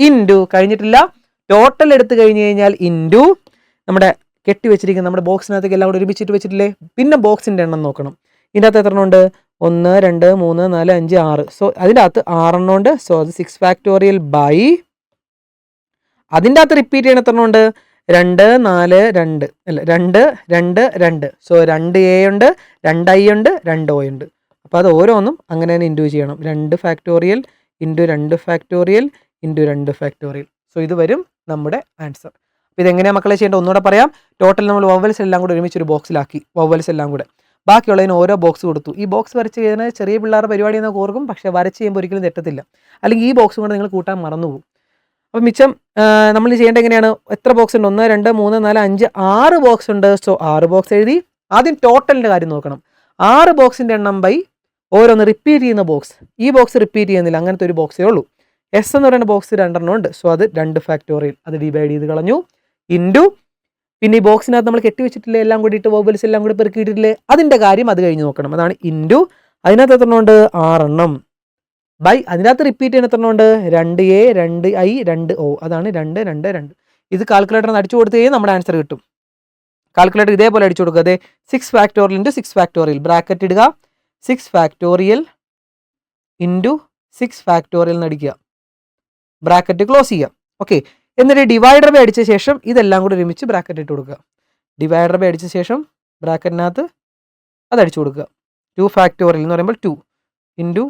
into കഴിഞ്ഞിട്ടില്ല. ടോട്ടൽ എടുത്തു കഴിഞ്ഞ് കഴിഞ്ഞാൽ ഇൻറ്റു നമ്മുടെ കെട്ടി വെച്ചിരിക്കുന്ന നമ്മുടെ ബോക്സിനകത്തേക്ക് എല്ലാം കൂടെ ഒരുമിച്ചിട്ട് വെച്ചിട്ടില്ലേ. പിന്നെ ബോക്സിൻ്റെ എണ്ണം നോക്കണം. ഇതിൻ്റെ അകത്ത് എത്ര ഉണ്ട്? 1 2 3 4 5 6. സോ അതിൻ്റെ അകത്ത് 6 ഉണ്ട്. സോ അത് 6 ഫാക്ടോറിയൽ ബൈ അതിൻ്റെ അകത്ത് റിപ്പീറ്റ് ചെയ്യണ എത്ര ഉണ്ട്? 2 4 2 അല്ല 2 2 2. സോ 2A ഉണ്ട്, 2I ഉണ്ട്, 2O ഉണ്ട്. അപ്പോൾ അത് ഓരോന്നും അങ്ങനെ തന്നെ ഇൻറ്റു ചെയ്യണം. 2 factorial into 2 factorial into 2 factorial. So ഇത് വരും നമ്മുടെ ആൻസർ. അപ്പോൾ ഇതെങ്ങനെയാണ് മക്കളെ ചെയ്യേണ്ടത് ഒന്നുകൂടെ പറയാം. ടോട്ടൽ നമ്മൾ വവ്വൽസ് എല്ലാം കൂടെ ഒരുമിച്ചൊരു ബോക്സിലാക്കി. വവ്വൽസ് എല്ലാം കൂടെ ബാക്കിയുള്ളതിന് ഓരോ ബോക്സ് കൊടുത്തു. ഈ ബോക്സ് വരച്ച് ചെയ്യുന്നത് ചെറിയ പിള്ളേരുടെ പരിപാടി എന്നൊക്കെ ഓർക്കും. പക്ഷേ വരച്ച് ചെയ്യുമ്പോൾ ഒരിക്കലും തെറ്റത്തില്ല. അല്ലെങ്കിൽ ഈ ബോക്സും കൂടെ നിങ്ങൾ കൂട്ടാൻ മറന്നുപോകും. അപ്പോൾ മിച്ചം നമ്മൾ ചെയ്യേണ്ടത് എങ്ങനെയാണ്? എത്ര ബോക്സ് ഉണ്ട്? 1 2 3 4 5 6 ബോക്സ് ഉണ്ട്. സോ 6 ബോക്സ് എഴുതി. ആദ്യം ടോട്ടലിൻ്റെ കാര്യം നോക്കണം. 6 ബോക്സിൻ്റെ എണ്ണം ബൈ ഓരോന്ന് റിപ്പീറ്റ് ചെയ്യുന്ന ബോക്സ്. ഈ ബോക്സ് റിപ്പീറ്റ് ചെയ്യുന്നില്ല, അങ്ങനത്തെ ഒരു ബോക്സേ ഉള്ളൂ. എസ് എന്ന് പറയുന്ന ബോക്സ് 2 ഉണ്ട്. സോ അത് 2 ഫാക്ടോറിയൽ, അത് ഡിവൈഡ് ചെയ്ത് കളഞ്ഞു. ഇൻറ്റു പിന്നെ ഈ ബോക്സിനകത്ത് നമ്മൾ കെട്ടി വെച്ചിട്ടില്ലേ, എല്ലാം കൂടി ഇട്ട് വവ്വൽസ് എല്ലാം കൂടി പെറുക്കിയിട്ടില്ലേ, അതിൻ്റെ കാര്യം അത് കഴിഞ്ഞ് നോക്കണം. അതാണ് ഇൻറ്റു അതിനകത്ത് എത്ര ഉണ്ട്? 6 ബൈ അതിനകത്ത് റിപ്പീറ്റ് ചെയ്യുന്ന എത്ര ഉണ്ട്? 2A 2I 2O. അതാണ് 2 2 2. ഇത് കാൽക്കുലേറ്ററിന് അടിച്ചു കൊടുത്തു കഴിഞ്ഞാൽ നമ്മുടെ ആൻസർ കിട്ടും. കാൽക്കുലേറ്റർ ഇതേപോലെ അടിച്ചു കൊടുക്കുക. അതെ 6 ഫാക്ടോറിയൽ ഇൻറ്റു 6 ഫാക്ടോറിയൽ ബ്രാക്കറ്റ് ഇടുക. 6 ഫാക്ടോറിയൽ ഇൻറ്റു 6 ഫാക്ടോറിയൽ എന്ന് അടിക്കുക. ബ്രാക്കറ്റ് ക്ലോസ് ചെയ്യുക. ഓക്കെ എന്നിട്ട് ഡിവൈഡർ ബൈ അടിച്ച ശേഷം ഇതെല്ലാം കൂടി ഒരുമിച്ച് ബ്രാക്കറ്റ് ഇട്ട് കൊടുക്കുക. ഡിവൈഡർ ബൈ അടിച്ച ശേഷം ബ്രാക്കറ്റിനകത്ത് അത് അടിച്ചു കൊടുക്കുക. 2 ഫാക്ടോറിയൽ എന്ന് പറയുമ്പോൾ 2 ഇൻറ്റു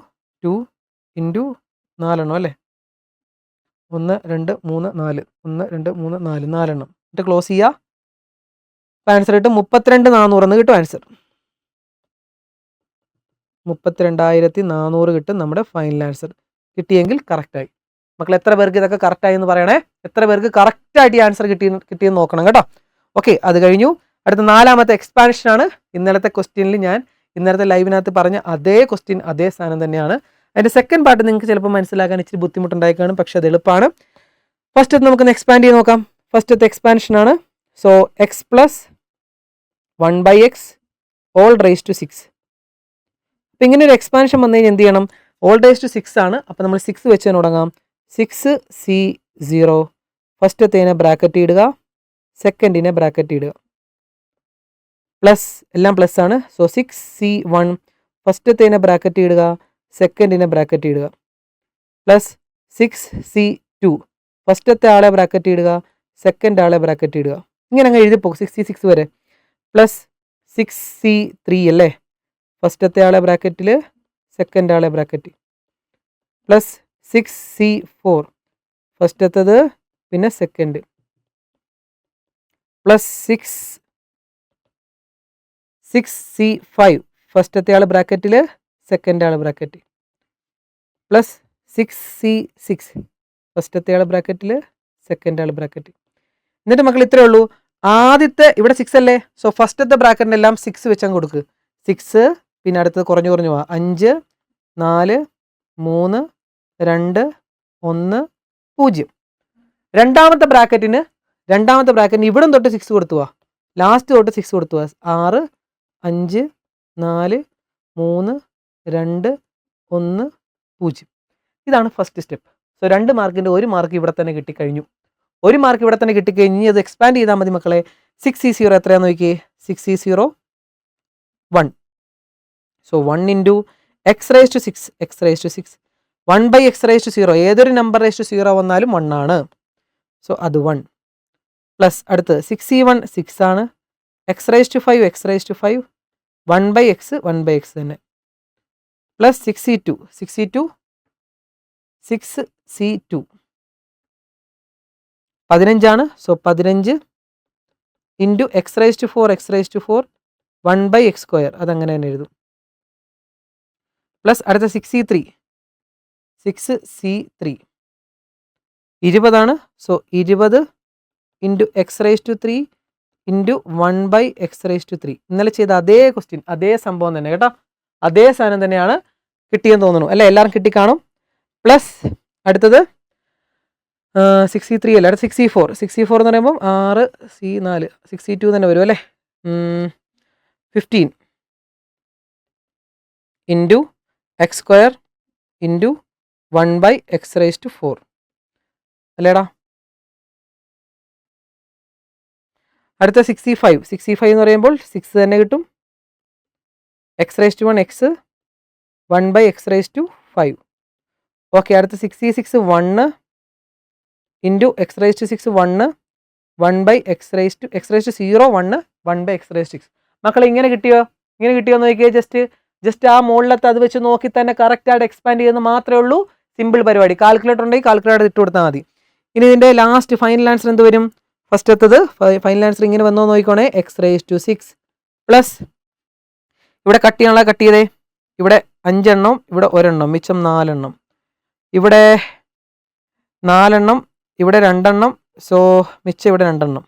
2 ഇൻറ്റു 4 അല്ലേ. 1 2 3 4 1 2 3 4 4 എന്നിട്ട് ക്ലോസ് ചെയ്യുക. ആൻസർ കിട്ടും 32,400 എന്ന് കിട്ടും ആൻസർ. 32,400 കിട്ടും നമ്മുടെ ഫൈനൽ ആൻസർ. കിട്ടിയെങ്കിൽ കറക്റ്റായി. മക്കൾ എത്ര പേർക്ക് ഇതൊക്കെ കറക്റ്റായി എന്ന് പറയണേ. എത്ര പേർക്ക് കറക്റ്റായിട്ട് ഈ ആൻസർ കിട്ടിയെന്ന് നോക്കണം കേട്ടോ. ഓക്കെ അത് കഴിഞ്ഞു. അടുത്ത 4ാമത്തെ എക്സ്പാൻഷനാണ്. ഇന്നലത്തെ ക്വസ്റ്റ്യനിൽ ഞാൻ ഇന്നലത്തെ ലൈവിനകത്ത് പറഞ്ഞ അതേ ക്വസ്റ്റ്യൻ അതേ സ്ഥാനം തന്നെയാണ്. അതിൻ്റെ സെക്കൻഡ് പാർട്ട് നിങ്ങൾക്ക് ചിലപ്പോൾ മനസ്സിലാക്കാൻ ഇച്ചിരി ബുദ്ധിമുട്ടുണ്ടായി കാണും, പക്ഷെ അത് എളുപ്പമാണ്. ഫസ്റ്റത്തെ നമുക്കൊന്ന് എക്സ്പാൻഡ് ചെയ്ത് നോക്കാം. ഫസ്റ്റത്തെ എക്സ്പാൻഷനാണ്. So X plus 1/x all raise to 6. അപ്പം ഇങ്ങനെ ഒരു എക്സ്പാൻഷൻ വന്നു കഴിഞ്ഞാൽ എന്ത് ചെയ്യണം? ഓൾ റേസ് ടു 6 ആണ്. അപ്പോൾ നമ്മൾ 6 വെച്ച് തന്നെ തുടങ്ങാം. 6C0 ഫസ്റ്റത്തേനെ ബ്രാക്കറ്റ് ഇടുക, സെക്കൻഡിനെ ബ്രാക്കറ്റ് ഇടുക. പ്ലസ് എല്ലാം പ്ലസ് ആണ്. സോ 6C1 ഫസ്റ്റത്തേനെ ബ്രാക്കറ്റ് ഇടുക, സെക്കൻഡിനെ ബ്രാക്കറ്റ് ഇടുക. പ്ലസ് 6C2 ഫസ്റ്റത്തെ ആളെ ബ്രാക്കറ്റ് ഇടുക, സെക്കൻഡ് ആളെ ബ്രാക്കറ്റ് ഇടുക. ഇങ്ങനെ അങ്ങ് എഴുതിപ്പോ 66 വരെ. പ്ലസ് 6C3 അല്ലേ, ഫസ്റ്റത്തെ ആളെ ബ്രാക്കറ്റിൽ സെക്കൻഡ് ആളെ ബ്രാക്കറ്റ്. പ്ലസ് 6C4 ഫസ്റ്റത്തത് പിന്നെ സെക്കൻഡ്. പ്ലസ് 6C5 ഫസ്റ്റത്തെ ആൾ ബ്രാക്കറ്റിൽ സെക്കൻഡ് ആൾ ബ്രാക്കറ്റ്. പ്ലസ് 6C6 ഫസ്റ്റത്തെ ആൾ ബ്രാക്കറ്റിൽ സെക്കൻഡ് ആൾ ബ്രാക്കറ്റ്. എന്നിട്ട് മക്കൾ ഇത്രയേ ഉള്ളൂ. ആദ്യത്തെ ഇവിടെ 6 അല്ലേ. സോ ഫസ്റ്റത്തെ ബ്രാക്കറ്റിനെല്ലാം 6 വെച്ചാൽ കൊടുക്കുക. 6 പിന്നെ അടുത്തത് കുറഞ്ഞു കുറഞ്ഞു പോവാം. 5 4 3 2 1 0. രണ്ടാമത്തെ ബ്രാക്കറ്റിന് ഇവിടെ തൊട്ട് 6 കൊടുത്തു പോവാ. ലാസ്റ്റ് തൊട്ട് 6 കൊടുത്തു പോവാ. 6 5 4 3 2 1 0. ഇതാണ് ഫസ്റ്റ് സ്റ്റെപ്പ്. സോ 2 മാർക്കിൻ്റെ 1 മാർക്ക് ഇവിടെ തന്നെ കിട്ടിക്കഴിഞ്ഞു. 1 മാർക്ക് ഇവിടെ തന്നെ കിട്ടിക്കഴിഞ്ഞ് അത് എക്സ്പാൻഡ് ചെയ്താൽ മതി മക്കളെ. 6C0 എത്രയാണെന്ന് നോക്കിയേ. 6C0 1. So 1 into X raise to 6 X raise to 6 1 by X raise to 0 ഏതൊരു നമ്പർ റേസ് ടു 0 വന്നാലും 1 ആണ്. സോ അത് 1 പ്ലസ് അടുത്ത് 6e1 6 ആണ്. X raise to 5 X raise to 5 1 by X തന്നെ പ്ലസ് 6e2 6c2 15 ആണ്. So 15 into X raise to 4 1 by X square അതങ്ങനെ തന്നെ എഴുതും. പ്ലസ് അടുത്ത 6c3 20 ആണ്. So 20 into X raise to 3 into 1 by X raise to 3. ഇന്നലെ ചെയ്ത അതേ ക്വസ്റ്റ്യൻ അതേ സംഭവം തന്നെ കേട്ടോ, അതേ സാധനം തന്നെയാണ് കിട്ടിയെന്ന് തോന്നുന്നു അല്ലേ, എല്ലാവരും കിട്ടിക്കാണും. പ്ലസ് അടുത്തത് 63 അല്ല, അടുത്ത 64 എന്ന് പറയുമ്പോൾ 6c4 62 തന്നെ വരും അല്ലേ. 15 into X square into 1 by X raise to 4 അല്ലേടാ. അടുത്ത 65 എന്ന് പറയുമ്പോൾ 6 തന്നെ കിട്ടും. X raise to 1 X 1 by X raise to 5. Okay, അടുത്ത 66 1 into X raise to 6 1 by X raise to 0 1 by X raise to 6. മക്കളെ ഇങ്ങനെ കിട്ടിയോ എന്ന് നോക്കിയാൽ ജസ്റ്റ് ആ മുകളിലത്തെ അത് വെച്ച് നോക്കി തന്നെ കറക്റ്റായിട്ട് എക്സ്പാൻഡ് ചെയ്യുന്നത് മാത്രമേ ഉള്ളൂ. സിമ്പിൾ പരിപാടി. കാൽക്കുലേറ്റർ ഉണ്ടെങ്കിൽ കാൽക്കുലേറ്റർ ഇട്ട് കൊടുത്താൽ മതി. ഇനി ഇതിൻ്റെ ലാസ്റ്റ് ഫൈനൽ ആൻസർ എന്ത് വരും? ഫസ്റ്റത്തത് ഫൈനൽ ആൻസർ ഇങ്ങനെ വന്നോ നോക്കിക്കോണേ. എക്സ് റേസ് ടു 6 പ്ലസ് ഇവിടെ കട്ട് ചെയ്യാനുള്ള കട്ട് ചെയ്തേ. ഇവിടെ 5 എണ്ണം, ഇവിടെ 1 എണ്ണം, മിച്ചം 4 എണ്ണം. ഇവിടെ 4 എണ്ണം, ഇവിടെ 2 എണ്ണം, സോ മിച്ചം ഇവിടെ 2 എണ്ണം.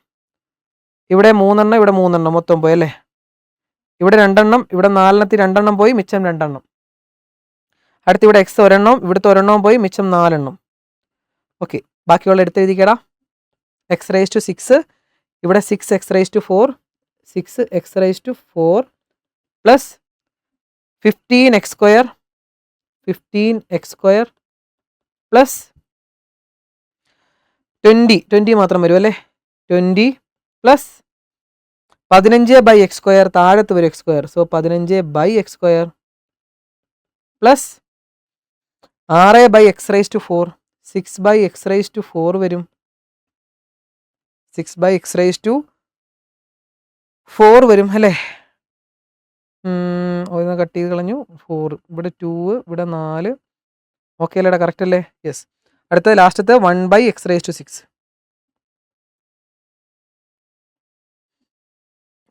ഇവിടെ 3 എണ്ണം, ഇവിടെ 3 എണ്ണം, മൊത്തം പോയി അല്ലേ. ഇവിടെ 2 എണ്ണം, ഇവിടെ 4 2 എണ്ണം പോയി, മിച്ചം 2 എണ്ണം. അടുത്ത് ഇവിടെ എക്സ് 1 എണ്ണം, ഇവിടുത്തെ 1 എണ്ണവും പോയി, മിച്ചം 4 എണ്ണം. ഓക്കെ, ബാക്കിയുള്ള എടുത്ത് എഴുതിക്കടാ. എക്സ് റേസ് ടു 6 ഇവിടെ 6 X raise to 4 plus 15 X square plus 20 മാത്രം വരും അല്ലേ. 20 പ്ലസ് 15 ബൈ എക്സ് സ്ക്വയർ, താഴത്ത് വരും X square, so 15 by X square plus 6 by X raise to 4 6 by X raise to 4 വരും. 6 ബൈ എക്സ് റേസ് ടു 4 വരും അല്ലേ. ഒന്ന് കട്ട് ചെയ്ത് കളഞ്ഞു. 4 ഇവിടെ 2 ഇവിടെ 4. ഓക്കെ അല്ലേടാ, കറക്റ്റ് അല്ലേ? യെസ്. അടുത്ത ലാസ്റ്റത്തെ 1 by X raise to 6.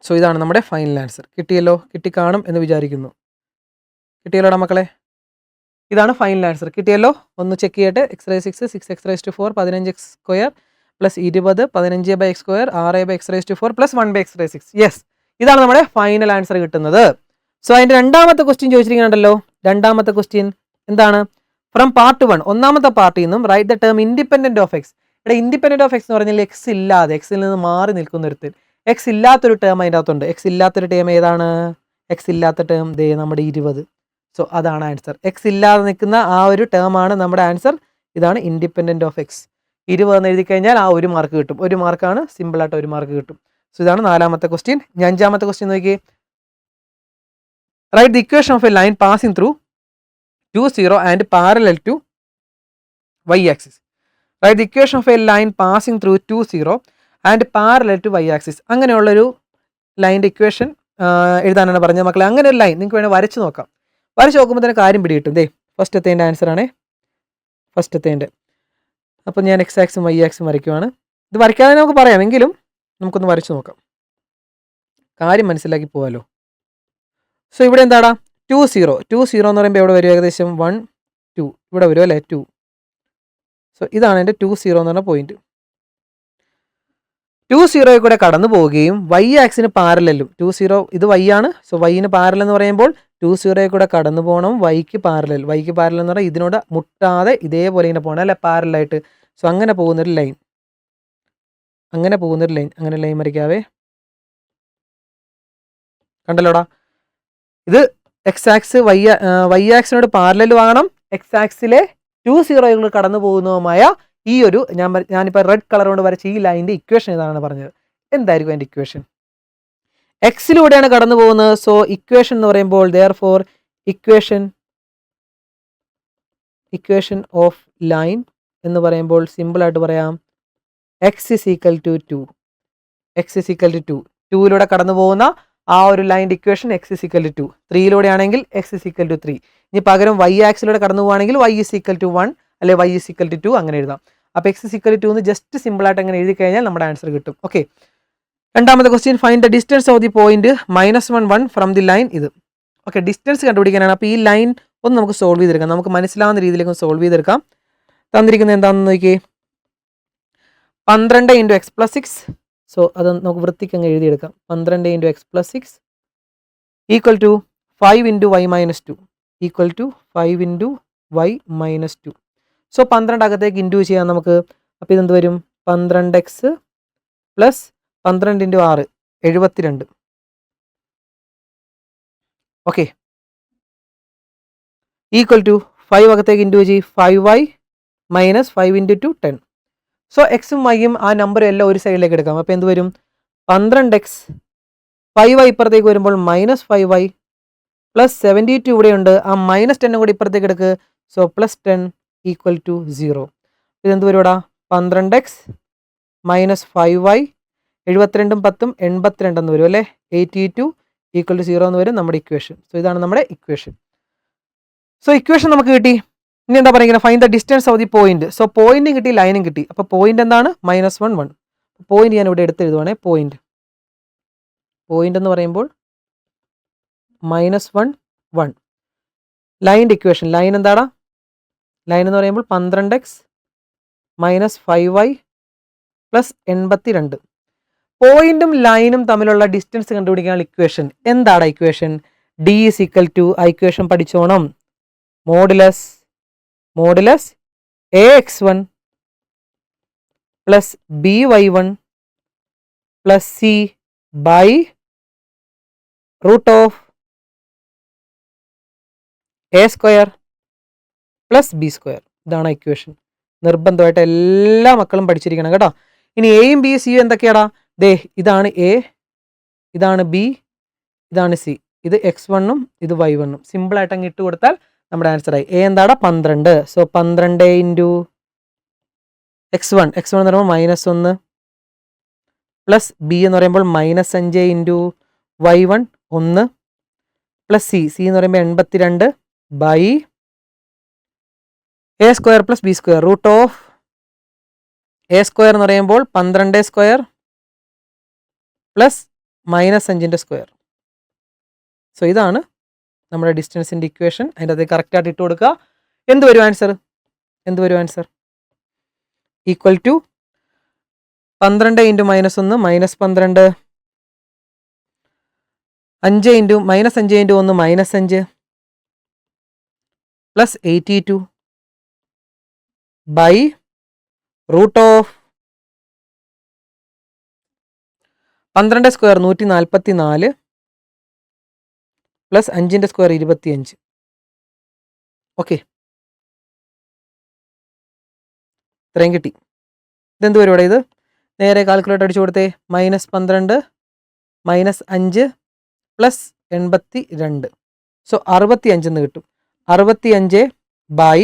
So ഇതാണ് നമ്മുടെ ഫൈനൽ ആൻസർ. കിട്ടിയല്ലോ, കിട്ടിക്കാണും എന്ന് വിചാരിക്കുന്നു. കിട്ടിയല്ലോടാ മക്കളെ, ഇതാണ് ഫൈനൽ ആൻസർ. കിട്ടിയല്ലോ, ഒന്ന് ചെക്ക് ചെയ്യട്ടെ. X raise 6 X raise to 4 15 X square plus 20 15 by X square 6 by X raise to 4 plus 1 by X raise 6. Yes, ഇതാണ് നമ്മുടെ ഫൈനൽ ആൻസർ കിട്ടുന്നത്. സോ അതിൻ്റെ രണ്ടാമത്തെ ക്വസ്റ്റ്യൻ ചോദിച്ചിരിക്കുന്നുണ്ടല്ലോ. രണ്ടാമത്തെ ക്വസ്റ്റ്യൻ എന്താണ്? ഫ്രം പാർട്ട് 1 ഒന്നാമത്തെ പാർട്ടിൽ നിന്നും write the term independent of X. ഇവിടെ ഇൻഡിപെൻഡന്റ് ഓഫ് എക്സ് എന്ന് പറഞ്ഞാൽ എക്സ് ഇല്ലാതെ, എക്സിൽ നിന്ന് മാറി നിൽക്കുന്ന ഒരുത്തിൽ. എക്സ് ഇല്ലാത്തൊരു ടേം അതിൻ്റെ അകത്തുണ്ട്. എക്സ് ഇല്ലാത്തൊരു ടേം ഏതാണ്? എക്സ് ഇല്ലാത്ത ടേം ദേ നമ്മുടെ 20. സോ അതാണ് ആൻസർ. എക്സ് ഇല്ലാതെ നിൽക്കുന്ന ആ ഒരു ടേം ആണ് നമ്മുടെ ആൻസർ. ഇതാണ് ഇൻഡിപെൻഡന്റ് ഓഫ് എക്സ്. 20 എന്ന് എഴുതി കഴിഞ്ഞാൽ ആ 1 മാർക്ക് കിട്ടും. 1 മാർക്കാണ്, സിമ്പിളായിട്ട് 1 മാർക്ക് കിട്ടും. സോ ഇതാണ് നാലാമത്തെ ക്വസ്റ്റ്യൻ. അഞ്ചാമത്തെ ക്വസ്റ്റ്യൻ നോക്കിയേ. Write the equation of a line passing through 2 0 and parallel to y axis. Write the equation of a line passing through 2 0 and parallel to y axis. അങ്ങനെയുള്ളൊരു ലൈൻ്റെ ഇക്വേഷൻ എഴുതാനാണ് പറഞ്ഞത് മക്കളെ. അങ്ങനെ ഒരു ലൈൻ നിങ്ങൾക്ക് വേണമെങ്കിൽ വരച്ച് നോക്കാം. വരച്ച് നോക്കുമ്പോൾ തന്നെ കാര്യം പിടികിട്ടും. ദേ ഫസ്റ്റത്തേൻ്റെ ആൻസറാണേ, ഫസ്റ്റത്തേൻ്റെ. അപ്പം ഞാൻ എക്സ് ആക്സും വൈ ആക്സും വരയ്ക്കുവാണ്. ഇത് വരയ്ക്കാതെ നമുക്ക് പറയാം, എങ്കിലും നമുക്കൊന്ന് വരച്ച് നോക്കാം, കാര്യം മനസ്സിലാക്കി പോകാമല്ലോ. സോ ഇവിടെ എന്താടാ 2 0 എന്ന് പറയുമ്പോൾ എവിടെ വരും? ഏകദേശം 1 2 ഇവിടെ വരും അല്ലേ, 2. സോ ഇതാണ് എൻ്റെ 2 0 എന്ന് പറഞ്ഞ പോയിന്റ്. 2 0 കൂടെ കടന്നു പോവുകയും വൈ ആക്സിന് പാരലും 2 0 ഇത് വൈ ആണ്. സോ വൈന് പാരലൽ എന്ന് പറയുമ്പോൾ 2 0 കൂടെ കടന്നു പോകണം വൈക്ക് പാരലൽ എന്ന് പറഞ്ഞാൽ ഇതിനോട് മുട്ടാതെ ഇതേപോലെ ഇങ്ങനെ പോകണം അല്ലെ, പാരലായിട്ട്. സോ അങ്ങനെ പോകുന്നൊരു ലൈൻ, അങ്ങനെ ലൈൻ വരയ്ക്കാവേ. കണ്ടല്ലോടാ, ഇത് എക്സ് ആക്സ് വൈ ആക്സിനോട് പാരലൽ ആകണം. എക്സ് ആക്സിലെ 2 0 കടന്നു പോകുന്നതുമായ ഈ ഒരു ഞാനിപ്പോൾ റെഡ് കളർ കൊണ്ട് വരച്ച ഈ ലൈനിൻ്റെ ഇക്വേഷൻ ഏതാണ് പറഞ്ഞത്. എന്തായിരിക്കും അതിൻ്റെ ഇക്വേഷൻ? എക്സിലൂടെയാണ് കടന്നു പോകുന്നത്. സോ ഇക്വേഷൻ എന്ന് പറയുമ്പോൾ therefore equation equation of line എന്ന് പറയുമ്പോൾ സിമ്പിളായിട്ട് പറയാം X is equal to 2. X is equal to 2. 2യിലൂടെ കടന്നു പോകുന്ന ആ ഒരു ലൈൻ്റെ equation X is equal to 2. 3യിലൂടെ ആണെങ്കിൽ എക്സ് ഇസ് ഈക്വൽ ടു 3. ഇനി പകരം വൈ ആക്സിലൂടെ കടന്നു പോകുകയാണെങ്കിൽ വൈ ഇസ് ഈക്വൽ ടു 1 അല്ലെ വൈ ഇസ് ഈക്വൽ ടു 2 അങ്ങനെ എഴുതാം. അപ്പോൾ എക്സ് ഇസ് ഈക്വൽ ടു 2 എന്ന് ജസ്റ്റ് സിമ്പിളായിട്ട് അങ്ങനെ എഴുതി കഴിഞ്ഞാൽ നമ്മുടെ ആൻസർ കിട്ടും. ഓക്കെ, രണ്ടാമത്തെ question find the distance of the point -1 1 from the line. ഇത് ഓക്കെ, ഡിസ്റ്റൻസ് കണ്ടുപിടിക്കാനാണ്. അപ്പോൾ ഈ ലൈൻ ഒന്ന് നമുക്ക് സോൾവ് ചെയ്തെടുക്കാം, നമുക്ക് മനസ്സിലാവുന്ന രീതിയിലേക്ക് സോൾവ് ചെയ്തെടുക്കാം. തന്നിരിക്കുന്നത് എന്താണെന്ന് നോക്കിയേ, 12 × x+6. സോ അത് നമുക്ക് വൃത്തിക്ക് അങ്ങ് എഴുതിയെടുക്കാം. 12 × x+6 equal to 5 × y - 2 equal to 5 × y - 2. So 12 അകത്തേക്ക് ഇൻറ്റു ചെയ്യാം നമുക്ക്. അപ്പോൾ ഇതെന്ത് വരും, 12x plus 12 × 6 72. Okay, equal to 5 അകത്തേക്ക് ഇൻറ്റു ചെയ്യും 5y - 5 × 2 10. സോ എക്സും വൈയും ആ നമ്പറും എല്ലാം ഒരു സൈഡിലേക്ക് എടുക്കാം. അപ്പോൾ എന്ത് വരും, 12x 5y ഇപ്പുറത്തേക്ക് വരുമ്പോൾ -5y പ്ലസ് 72 ഇവിടെയുണ്ട്, ആ -10 കൂടി ഇപ്പുറത്തേക്ക് എടുക്കുക. So +10 equal to 0. ഇതെന്ത് വരും ഇവിടെ, 12x - 5y 72 10 82 എന്ന് വരും അല്ലേ, 82 ഈക്വൽ ടു 0 എന്ന് വരും നമ്മുടെ ഇക്വേഷൻ. സോ ഇതാണ് നമ്മുടെ ഇക്വേഷൻ. സോ ഇക്വേഷൻ നമുക്ക് കിട്ടി. ഇനി എന്താ പറയുക, find the distance of the point. So പോയിന്റും കിട്ടി, ലൈനും കിട്ടി. അപ്പോൾ പോയിന്റ് എന്താണ്, -1 1. പോയിന്റ് ഞാൻ ഇവിടെ എടുത്ത് എഴുതുവാണേ. പോയിന്റ് എന്ന് പറയുമ്പോൾ -1 1. ലൈൻ്റെ ഇക്വേഷൻ, ലൈൻ എന്താടാ, ലൈൻ എന്ന് പറയുമ്പോൾ 12x - 5y പ്ലസ് 82. പോയിന്റും ലൈനും തമ്മിലുള്ള ഡിസ്റ്റൻസ് കണ്ടുപിടിക്കാനുള്ള ഇക്വേഷൻ എന്താണ്? Equation D is equal to, ആ ഇക്വേഷൻ പഠിച്ചോണം, modulus ax1 plus by1 plus c by root of a² plus b². ഇതാണ് ഇക്വേഷൻ. നിർബന്ധമായിട്ട് എല്ലാ മക്കളും പഠിച്ചിരിക്കണം കേട്ടോ. ഇനി എയും ബി സിയും എന്തൊക്കെയാടാ, ദേ ഇതാണ് എ, ഇതാണ് ബി, ഇതാണ് സി, ഇത് x1 ഇത് y1. സിമ്പിളായിട്ട് അങ്ങ് ഇട്ട് കൊടുത്താൽ നമ്മുടെ ആൻസർ ആയി. എ എന്താടാ, 12. സോ 12 × x1 എന്ന് പറയുമ്പോൾ -1 പ്ലസ് ബി എന്ന് പറയുമ്പോൾ -5 × y1 1 പ്ലസ് സി എന്ന് പറയുമ്പോൾ 82 by a² plus b² root of a² എന്ന് പറയുമ്പോൾ 12² പ്ലസ് -5². സോ ഇതാണ് നമ്മുടെ ഡിസ്റ്റൻസിൻ്റെ ഇക്വേഷൻ. അതിൻ്റെ അത് കറക്റ്റായിട്ട് ഇട്ട് കൊടുക്കുക. എന്ത് വരും answer, equal to 12 × -1 -12, 5 × -5 × 1 -5 plus 82 by root of 12² 144 plus 5² 25. Okay, ഇത്രയും കിട്ടി. ഇതെന്ത് വരും ഇവിടെ, ഇത് നേരെ കാൽക്കുലേറ്റർ അടിച്ചു കൊടുത്തേ. -12 -5 പ്ലസ് 82. സോ 65 എന്ന് കിട്ടും. 65 ബൈ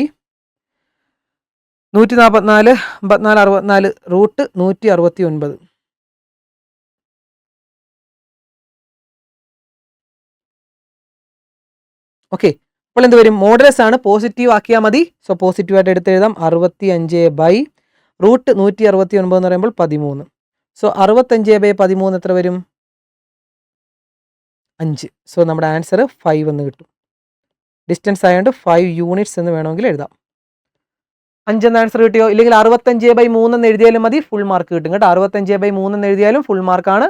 144 54 64 റൂട്ട് 169. ഓക്കെ, അപ്പോൾ എന്ത് വരും, മോഡുലസ് ആണ്, പോസിറ്റീവ് ആക്കിയാൽ മതി. സോ പോസിറ്റീവായിട്ട് എടുത്ത് എഴുതാം. 65 ബൈ റൂട്ട് 169 എന്ന് പറയുമ്പോൾ 13. സോ 65 ബൈ 13 എത്ര വരും, 5. സോ നമ്മുടെ ആൻസർ 5 എന്ന് കിട്ടും. ഡിസ്റ്റൻസ് ആയതുകൊണ്ട് 5 യൂണിറ്റ്സ് എന്ന് വേണമെങ്കിൽ എഴുതാം. 5 എന്ന ആൻസർ കിട്ടിയോ? ഇല്ലെങ്കിൽ 65 ബൈ 3 എന്ന് എഴുതിയാലും മതി, ഫുൾ മാർക്ക് കിട്ടും കേട്ടോ. 65 ബൈ 3 എന്ന് എഴുതിയാലും ഫുൾ മാർക്കാണ്.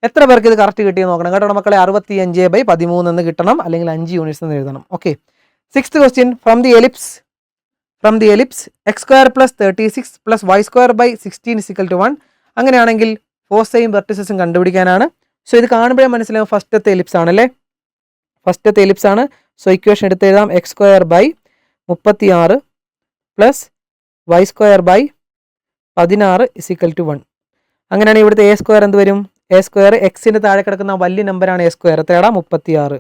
എത്ര പേർക്ക് ഇത് കറക്റ്റ് കിട്ടിയെന്ന് നോക്കണം കേട്ടോ മക്കളെ. 65 ബൈ 13 എന്ന് കിട്ടണം, അല്ലെങ്കിൽ 5 യൂണിറ്റ്സ് എന്ന് എഴുതണം. Okay, 6th question, from the ellipse x² plus 36 plus y² by 16 = 1. അങ്ങനെയാണെങ്കിൽ ഫോസയും വെർട്ടിസസും കണ്ടുപിടിക്കാനാണ്. സോ ഇത് കാണുമ്പോഴേ മനസ്സിലാവും ഫസ്റ്റത്തെ എലിപ്സ് ആണല്ലേ, ഫസ്റ്റത്തെ എലിപ്സ് ആണ്. സോ ഇക്വേഷൻ എടുത്ത് എഴുതാം, x² by 36 plus y² by 16 = 1. അങ്ങനെയാണെങ്കിൽ ഇവിടുത്തെ a² എന്ത് വരും, a² എക്സിൻ്റെ താഴെ കിടക്കുന്ന വലിയ നമ്പറാണ് a², എത്രയാടാ 36.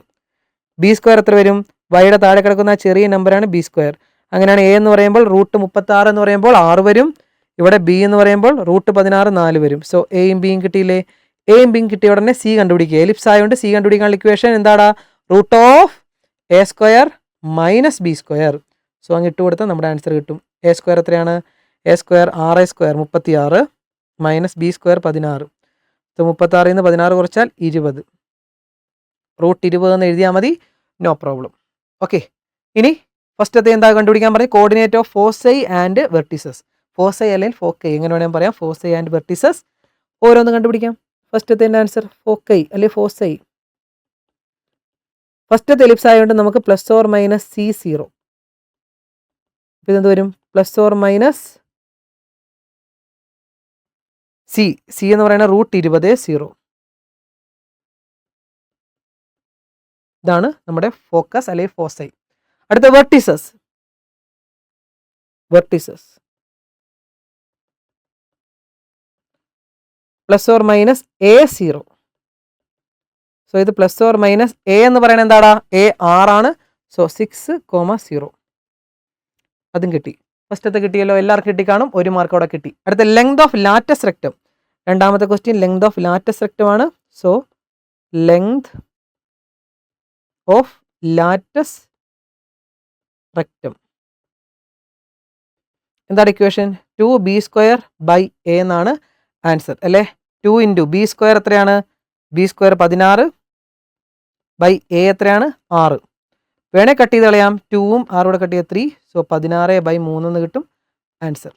b² എത്ര വരും, വൈയുടെ താഴെ കിടക്കുന്ന ചെറിയ നമ്പറാണ് b². അങ്ങനെയാണ് എ എന്ന് പറയുമ്പോൾ റൂട്ട് 36 എന്ന് പറയുമ്പോൾ 6 വരും. ഇവിടെ ബി എന്ന് പറയുമ്പോൾ റൂട്ട് 16 4 വരും. സോ എയും ബിയും കിട്ടിയില്ലേ? എയും ബിയും കിട്ടിയ ഉടനെ സി കണ്ടുപിടിക്കുക. എലിപ്സ് ആയതുകൊണ്ട് സി കണ്ടുപിടിക്കാനുള്ള ഇക്വേഷൻ എന്താടാ? Root of A square minus B square. So അങ്ങ് ഇട്ട് കൊടുത്താൽ നമ്മുടെ ആൻസർ കിട്ടും. എ സ്ക്വയർ എത്രയാണ്? A square 6 square 36 minus B square 16. So 36 നിന്ന് 16 കുറച്ചാൽ 20. റൂട്ട് 20 എന്ന് എഴുതിയാൽ മതി. No problem. ഓക്കെ, ഇനി ഫസ്റ്റത്തെ എന്താ കണ്ടുപിടിക്കാൻ പറയും? Coordinate of foci and vertices. Foci അല്ലെങ്കിൽ ഫോക്കൈ എങ്ങനെ വേണമെങ്കിൽ പറയാം. ഫോസൈ ആൻഡ് വെർട്ടിസസ് ഓരോന്ന് കണ്ടുപിടിക്കാം. ഫസ്റ്റത്തെ ആൻസർ ഫോക്കൈ അല്ലെങ്കിൽ ഫോസൈ. ഫസ്റ്റത്തെ എലിപ്സ് ആയതുകൊണ്ട് നമുക്ക് പ്ലസ് ഓർ മൈനസ് സി 0. ഇതെന്ത് വരും? Plus or minus C. C എന്ന് പറയുന്നത് റൂട്ട് 20 0. ഇതാണ് നമ്മുടെ ഫോക്കസ് അല്ലെങ്കിൽ ഫോസൈ. അടുത്ത vertices. Vertices plus or minus A 0. So ഇത് പ്ലസ് ഓർ മൈനസ് എ എന്ന് പറയുന്നത് എന്താടാ? എ 6 ആണ്. സോ 6,0. അതും കിട്ടി. ഫസ്റ്റത്തെ കിട്ടിയല്ലോ, എല്ലാവർക്കും കിട്ടി കാണും. 1 മാർക്ക് അവിടെ കിട്ടി. അടുത്ത ലെങ്ത് ഓഫ് ലാറ്റസ് റെക്റ്റം. രണ്ടാമത്തെ question length of latus rectum ആണ്. So length of latus rectum എന്താണ് ഇക്വേഷൻ? 2b² ബൈ എ എന്നാണ് ആൻസർ അല്ലേ. 2 ഇൻറ്റു ബി സ്ക്വയർ എത്രയാണ്? ബി സ്ക്വയർ 16 ബൈ എ എത്രയാണ്? 6. വേണേൽ കട്ട് ചെയ്ത് കളയാം. 2ഉം 6 കൂടെ കട്ട് ചെയ്ത് 3. സോ 16/3 എന്ന് കിട്ടും ആൻസർ.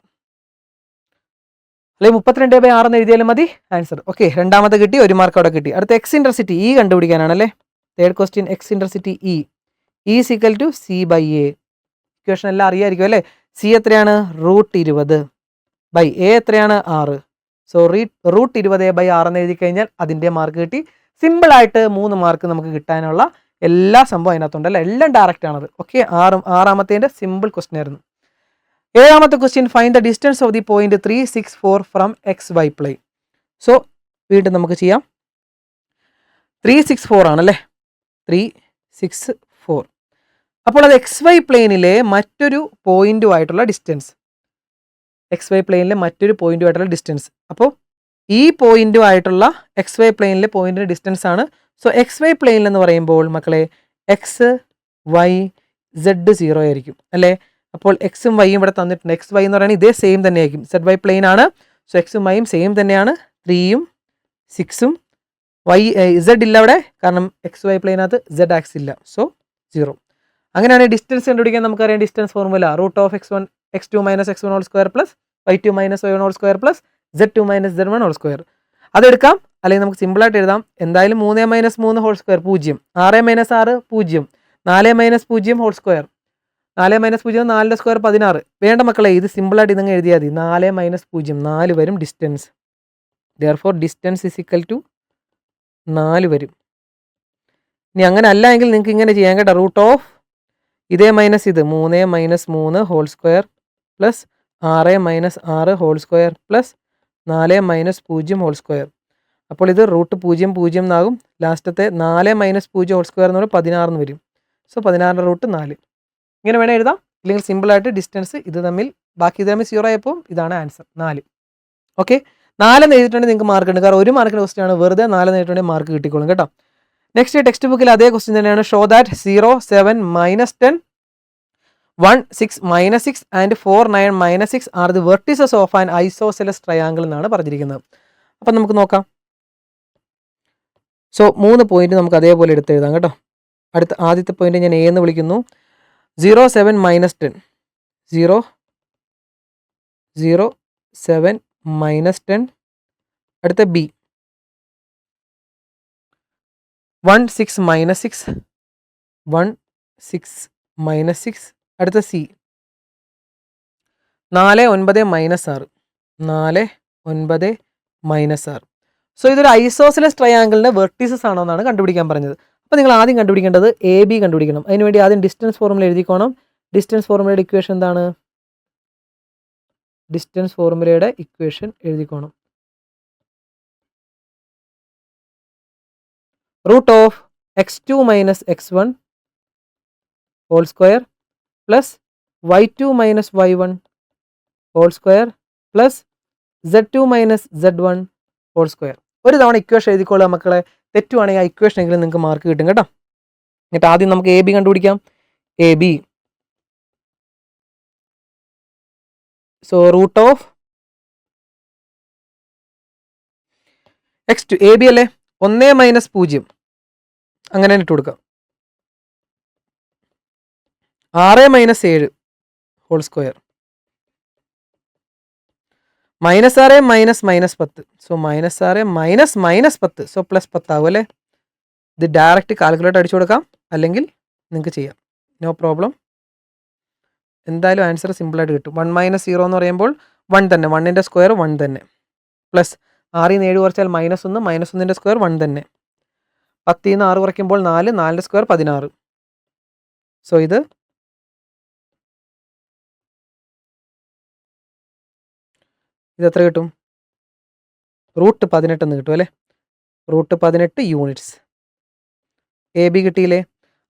അല്ലെങ്കിൽ 32/6 എന്ന് എഴുതിയാലും മതി ആൻസർ. ഓക്കെ, രണ്ടാമത്തെ കിട്ടി. 1 മാർക്ക് അവിടെ കിട്ടി. അടുത്ത എക്സ് ഇൻറ്റർസിറ്റി ഇ കണ്ടുപിടിക്കാനാണല്ലേ. Third question eccentricity E is equal to C by A. Equation എല്ലാം അറിയാമായിരിക്കും അല്ലേ. സി എത്രയാണ്? റൂട്ട് 20 ബൈ എ എത്രയാണ്? 6. സോ റൂട്ട് 20/6 എന്ന് എഴുതി കഴിഞ്ഞാൽ അതിൻ്റെ മാർക്ക് കിട്ടി. സിമ്പിളായിട്ട് 3 മാർക്ക് നമുക്ക് കിട്ടാനുള്ള എല്ലാ സംഭവം അതിനകത്തുണ്ട് അല്ലേ. എല്ലാം ഡയറക്റ്റ് ആണത്. ഓക്കെ, ആറാമത്തേൻ്റെ സിമ്പിൾ ക്വസ്റ്റ്യൻ ആയിരുന്നു. ഏഴാമത്തെ question find the distance of the point 364 from X Y plane. So വീണ്ടും നമുക്ക് ചെയ്യാം. 364 ആണല്ലേ. 364. അപ്പോൾ അത് എക്സ് വൈ പ്ലെയിനിലെ മറ്റൊരു പോയിന്റുമായിട്ടുള്ള ഡിസ്റ്റൻസ്. എക്സ് വൈ പ്ലെയിനിലെ മറ്റൊരു പോയിന്റുമായിട്ടുള്ള ഡിസ്റ്റൻസ്. അപ്പോൾ ഈ പോയിന്റുമായിട്ടുള്ള എക്സ് വൈ പ്ലെയിനിലെ പോയിന്റിൻ്റെ ഡിസ്റ്റൻസ് ആണ്. സോ എക്സ് വൈ പ്ലെയിനിൽ എന്ന് പറയുമ്പോൾ മക്കളെ എക്സ് വൈ സെഡ് 0 ആയിരിക്കും അല്ലേ. അപ്പോൾ എക്സും വൈയും ഇവിടെ തന്നിട്ടുണ്ട്. എക്സ് വൈ എന്ന് പറയുന്നത് ഇതേ സെയിം തന്നെയായിരിക്കും. സെഡ് വൈ പ്ലെയിൻ ആണ്. സോ എക്സും വൈയും സെയിം തന്നെയാണ്. 3ഉം 6ഉം വൈ സെഡ് ഇല്ല അവിടെ, കാരണം എക്സ് വൈ പ്ലെയിനകത്ത് സെഡ് ആക്സ് ഇല്ല. സോ 0. അങ്ങനെയാണെങ്കിൽ ഡിസ്റ്റൻസ് കണ്ടുപിടിക്കാൻ നമുക്കറിയാം distance formula root of x2 minus x1 whole square plus y2 minus y1 whole square plus z2 minus z1 whole square. അതെടുക്കാം, അല്ലെങ്കിൽ നമുക്ക് സിമ്പിളായിട്ട് എഴുതാം. എന്തായാലും 3 minus 3 whole square 0, 6 minus 6 0, 4 minus 0 whole square 4 minus 0 4 square 16. വേണ്ട മക്കളെ, ഇത് സിമ്പിളായിട്ട് ഇതങ്ങ് എഴുതിയാൽ മതി. 4 മൈനസ് 0 4 വരും distance. Therefore distance is equal to 4 വരും. ഇനി അങ്ങനെ അല്ല എങ്കിൽ നിങ്ങൾക്ക് ഇങ്ങനെ ചെയ്യാൻ കേട്ടോ. റൂട്ട് ഓഫ് ഇതേ മൈനസ് ഇത് 3 minus 3 whole square plus 6 minus 6 whole square plus 4 minus 0 whole square. അപ്പോൾ ഇത് റൂട്ട് 0 0 എന്നാകും. ലാസ്റ്റത്തെ 4 മൈനസ് 0 ഹോൾ സ്ക്വയർ എന്ന് പറയുമ്പോൾ 16 എന്ന് വരും. സോ 16 റൂട്ട് 4 ഇങ്ങനെ വേണേൽ എഴുതാം. ഇല്ലെങ്കിൽ സിമ്പിളായിട്ട് ഡിസ്റ്റൻസ് ഇത് തമ്മിൽ ബാക്കി ഇത് തമ്മിൽ 0 ആയപ്പോൾ ഇതാണ് ആൻസർ 4. ഓക്കെ, 4 എന്ന് എഴുതിയിട്ടുണ്ടെങ്കിൽ നിങ്ങൾക്ക് മാർക്ക് ഉണ്ട്. കാരണം 1 മാർക്കിൻ്റെ ക്വസ്റ്റ്യൻ ആണ്. വെറുതെ 4 എന്ന് എഴുതിയിട്ടുണ്ടെങ്കിൽ മാർക്ക് കിട്ടിക്കോളും കേട്ടോ. നെക്സ്റ്റ് ടെക്സ്റ്റ് ബുക്കിൽ അതേ ക്വസ്റ്റ്യൻ തന്നെയാണ്. Show that 0 7 minus 10 1 6 minus 6 and 4 9 minus 6 are the vertices of an isosceles triangle എന്നാണ് പറഞ്ഞിരിക്കുന്നത്. അപ്പം നമുക്ക് നോക്കാം. സോ 3 പോയിന്റ് നമുക്ക് അതേപോലെ എടുത്ത് എഴുതാം കേട്ടോ. അടുത്ത ആദ്യത്തെ പോയിന്റ് ഞാൻ എ എന്ന് വിളിക്കുന്നു. 0 7 മൈനസ് 10 0 0 7 മൈനസ് 10. അടുത്ത ബി 1 6 മൈനസ് 6 1 6 മൈനസ് 6. അടുത്ത സി 4 9 മൈനസ് 6 4 9 മൈനസ് 6. സോ ഇതൊരു ഐസോസെലസ് ട്രയാങ്കിളിൻ്റെ വെർട്ടിസസ് ആണോ എന്നാണ് കണ്ടുപിടിക്കാൻ പറഞ്ഞത്. അപ്പോൾ നിങ്ങൾ ആദ്യം കണ്ടുപിടിക്കേണ്ടത് എ ബി കണ്ടുപിടിക്കണം. അതിനുവേണ്ടി ആദ്യം ഡിസ്റ്റൻസ് ഫോർമുല എഴുതിക്കോണം. ഡിസ്റ്റൻസ് ഫോർമുലയുടെ ഇക്വേഷൻ എന്താണ്? ഡിസ്റ്റൻസ് ഫോർമുലയുടെ ഇക്വേഷൻ എഴുതിക്കോണം. Root of x2 minus x1 whole square plus y2 minus y1 whole square plus z2 minus z1 whole square. ഒരു തവണ ഇക്വേഷൻ എഴുതിക്കോളുക മക്കളെ. തെറ്റുവാണെങ്കിൽ ആ ഇക്വേഷൻ എങ്കിലും നിങ്ങൾക്ക് മാർക്ക് കിട്ടും കേട്ടോ. എന്നിട്ട് ആദ്യം നമുക്ക് എ ബി കണ്ടുപിടിക്കാം. A B so root of x2 A B അല്ലേ 1 മൈനസ് 0 അങ്ങനെ ഇട്ട് കൊടുക്കാം. 6 minus 7 whole square -6 minus -10 so -6 minus -10 so +10 ആവും അല്ലേ. ഇത് ഡയറക്റ്റ് കാൽക്കുലേറ്റർ അടിച്ചു കൊടുക്കാം, അല്ലെങ്കിൽ നിങ്ങൾക്ക് ചെയ്യാം, നോ പ്രോബ്ലം. എന്തായാലും ആൻസർ സിമ്പിളായിട്ട് കിട്ടും. 1 മൈനസ് 0 എന്ന് പറയുമ്പോൾ 1 തന്നെ, 1ൻ്റെ സ്ക്വയർ 1 തന്നെ, പ്ലസ് 6 7 കുറച്ചാൽ -1, -1ൻ്റെ സ്ക്വയർ 1 തന്നെ, 10 6 കുറയ്ക്കുമ്പോൾ 4, 4ൻ്റെ സ്ക്വയർ 16. സോ ഇത് എത്ര കിട്ടും? റൂട്ട് 18 എന്ന് കിട്ടും അല്ലേ. Root 18 units. എ ബി കിട്ടിയില്ലേ.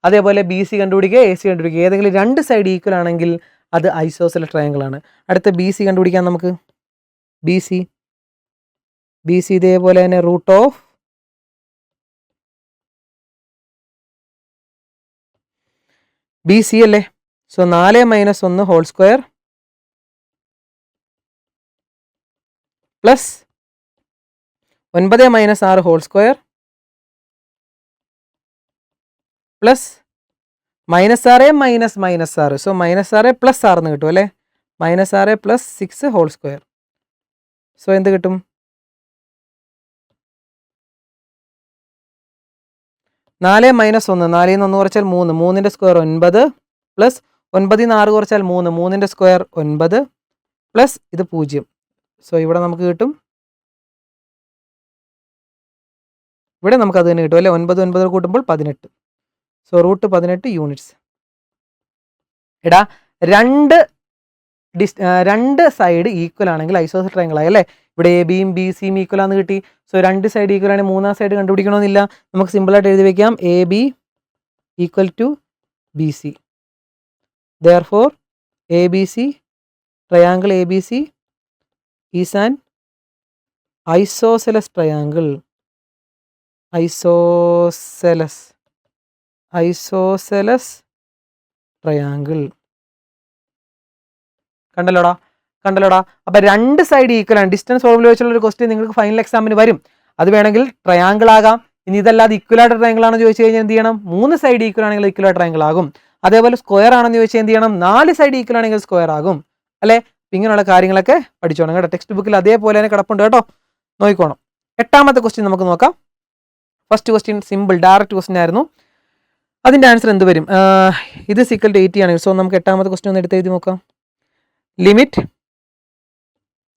അതേപോലെ ബി സി കണ്ടുപിടിക്കുക, എ സി കണ്ടുപിടിക്കുക. ഏതെങ്കിലും 2 സൈഡ് ഈക്വൽ ആണെങ്കിൽ അത് ഐസോസെലസ് ട്രയാങ്കിൾ ആണ്. അടുത്ത ബി സി കണ്ടുപിടിക്കാം നമുക്ക്. ബി സി ഇതേപോലെ തന്നെ റൂട്ട് ഓഫ് ബി സി അല്ലേ. So 4 minus 1 whole square plus 9 minus 6 whole square plus -6 minus -6 so -6 plus 6 എന്ന് കിട്ടും അല്ലേ. -6 പ്ലസ് 6 ഹോൾ സ്ക്വയർ. സോ എന്ത് കിട്ടും? 4 മൈനസ് 1, 4 1 കുറച്ചാൽ 3, 3ൻ്റെ സ്ക്വയർ 9 പ്ലസ് 9 6 കുറച്ചാൽ 3, 3ൻ്റെ സ്ക്വയർ 9 പ്ലസ് ഇത് 0. സോ ഇവിടെ നമുക്ക് കിട്ടും, ഇവിടെ നമുക്ക് അത് തന്നെ കിട്ടും അല്ലേ. 9 9 കൂട്ടുമ്പോൾ 18. So root 18 units. എടാ 2 സൈഡ് ഈക്വൽ ആണെങ്കിൽ ഐസോസെലസ് ട്രയാങ്കിൾ ആയി അല്ലേ. ഇവിടെ എ ബിയും ബി സിയും ഈക്വൽ ആണെന്ന് കിട്ടി. സോ 2 സൈഡ് ഈക്വൽ ആണെങ്കിൽ 3-ാം സൈഡ് കണ്ടുപിടിക്കണമെന്നില്ല. നമുക്ക് സിമ്പിളായിട്ട് എഴുതി വെക്കാം, A B equal to B C. Therefore A B C triangle A B C is an isosceles triangle. Isosceles triangle. കണ്ടല്ലോടാ. അപ്പൊ 2 സൈഡ് ഈക്വൽ ആണ്. ഡിസ്റ്റൻസ് ഫോർമുല വെച്ചുള്ള ഒരു ക്വസ്റ്റ്യൻ നിങ്ങൾക്ക് ഫൈനൽ എക്സാമിന് വരും. അത് വേണമെങ്കിൽ ട്രയാങ്കിൾ ആകാം. ഇനി ഇതല്ലാതെ ഇക്വലായിട്ട് ട്രയാങ്കിൾ ആണെന്ന് ചോദിച്ചു കഴിഞ്ഞാൽ എന്ത് ചെയ്യണം? 3 സൈഡ് ഈക്വൽ ആണെങ്കിൽ ഇക്വലായിട്ട് ട്രയാങ്കിൾ ആകും. അതേപോലെ സ്ക്വയർ ആണെന്ന് ചോദിച്ചാൽ എന്ത് ചെയ്യണം? 4 സൈഡ് ഈക്വൽ ആണെങ്കിൽ സ്ക്വയർ ആകും അല്ലേ. ഇങ്ങനെയുള്ള കാര്യങ്ങളൊക്കെ പഠിച്ചോണം കേട്ടോ. ടെക്സ്റ്റ് ബുക്കിൽ അതേപോലെ തന്നെ കിടപ്പുണ്ട് കേട്ടോ, നോക്കിക്കോണം. 8ാമത്തെ ക്വസ്റ്റ്യൻ നമുക്ക് നോക്കാം. First question simple direct question ആയിരുന്നു. അതിൻ്റെ ആൻസർ എന്ത് വരും? ഇത് സിക്കൽ ടു 80 ആണ്. സോ നമുക്ക് 8ാമത്തെ ക്വസ്റ്റ്യൻ ഒന്ന് എടുത്ത് എഴുതി നോക്കാം. Limit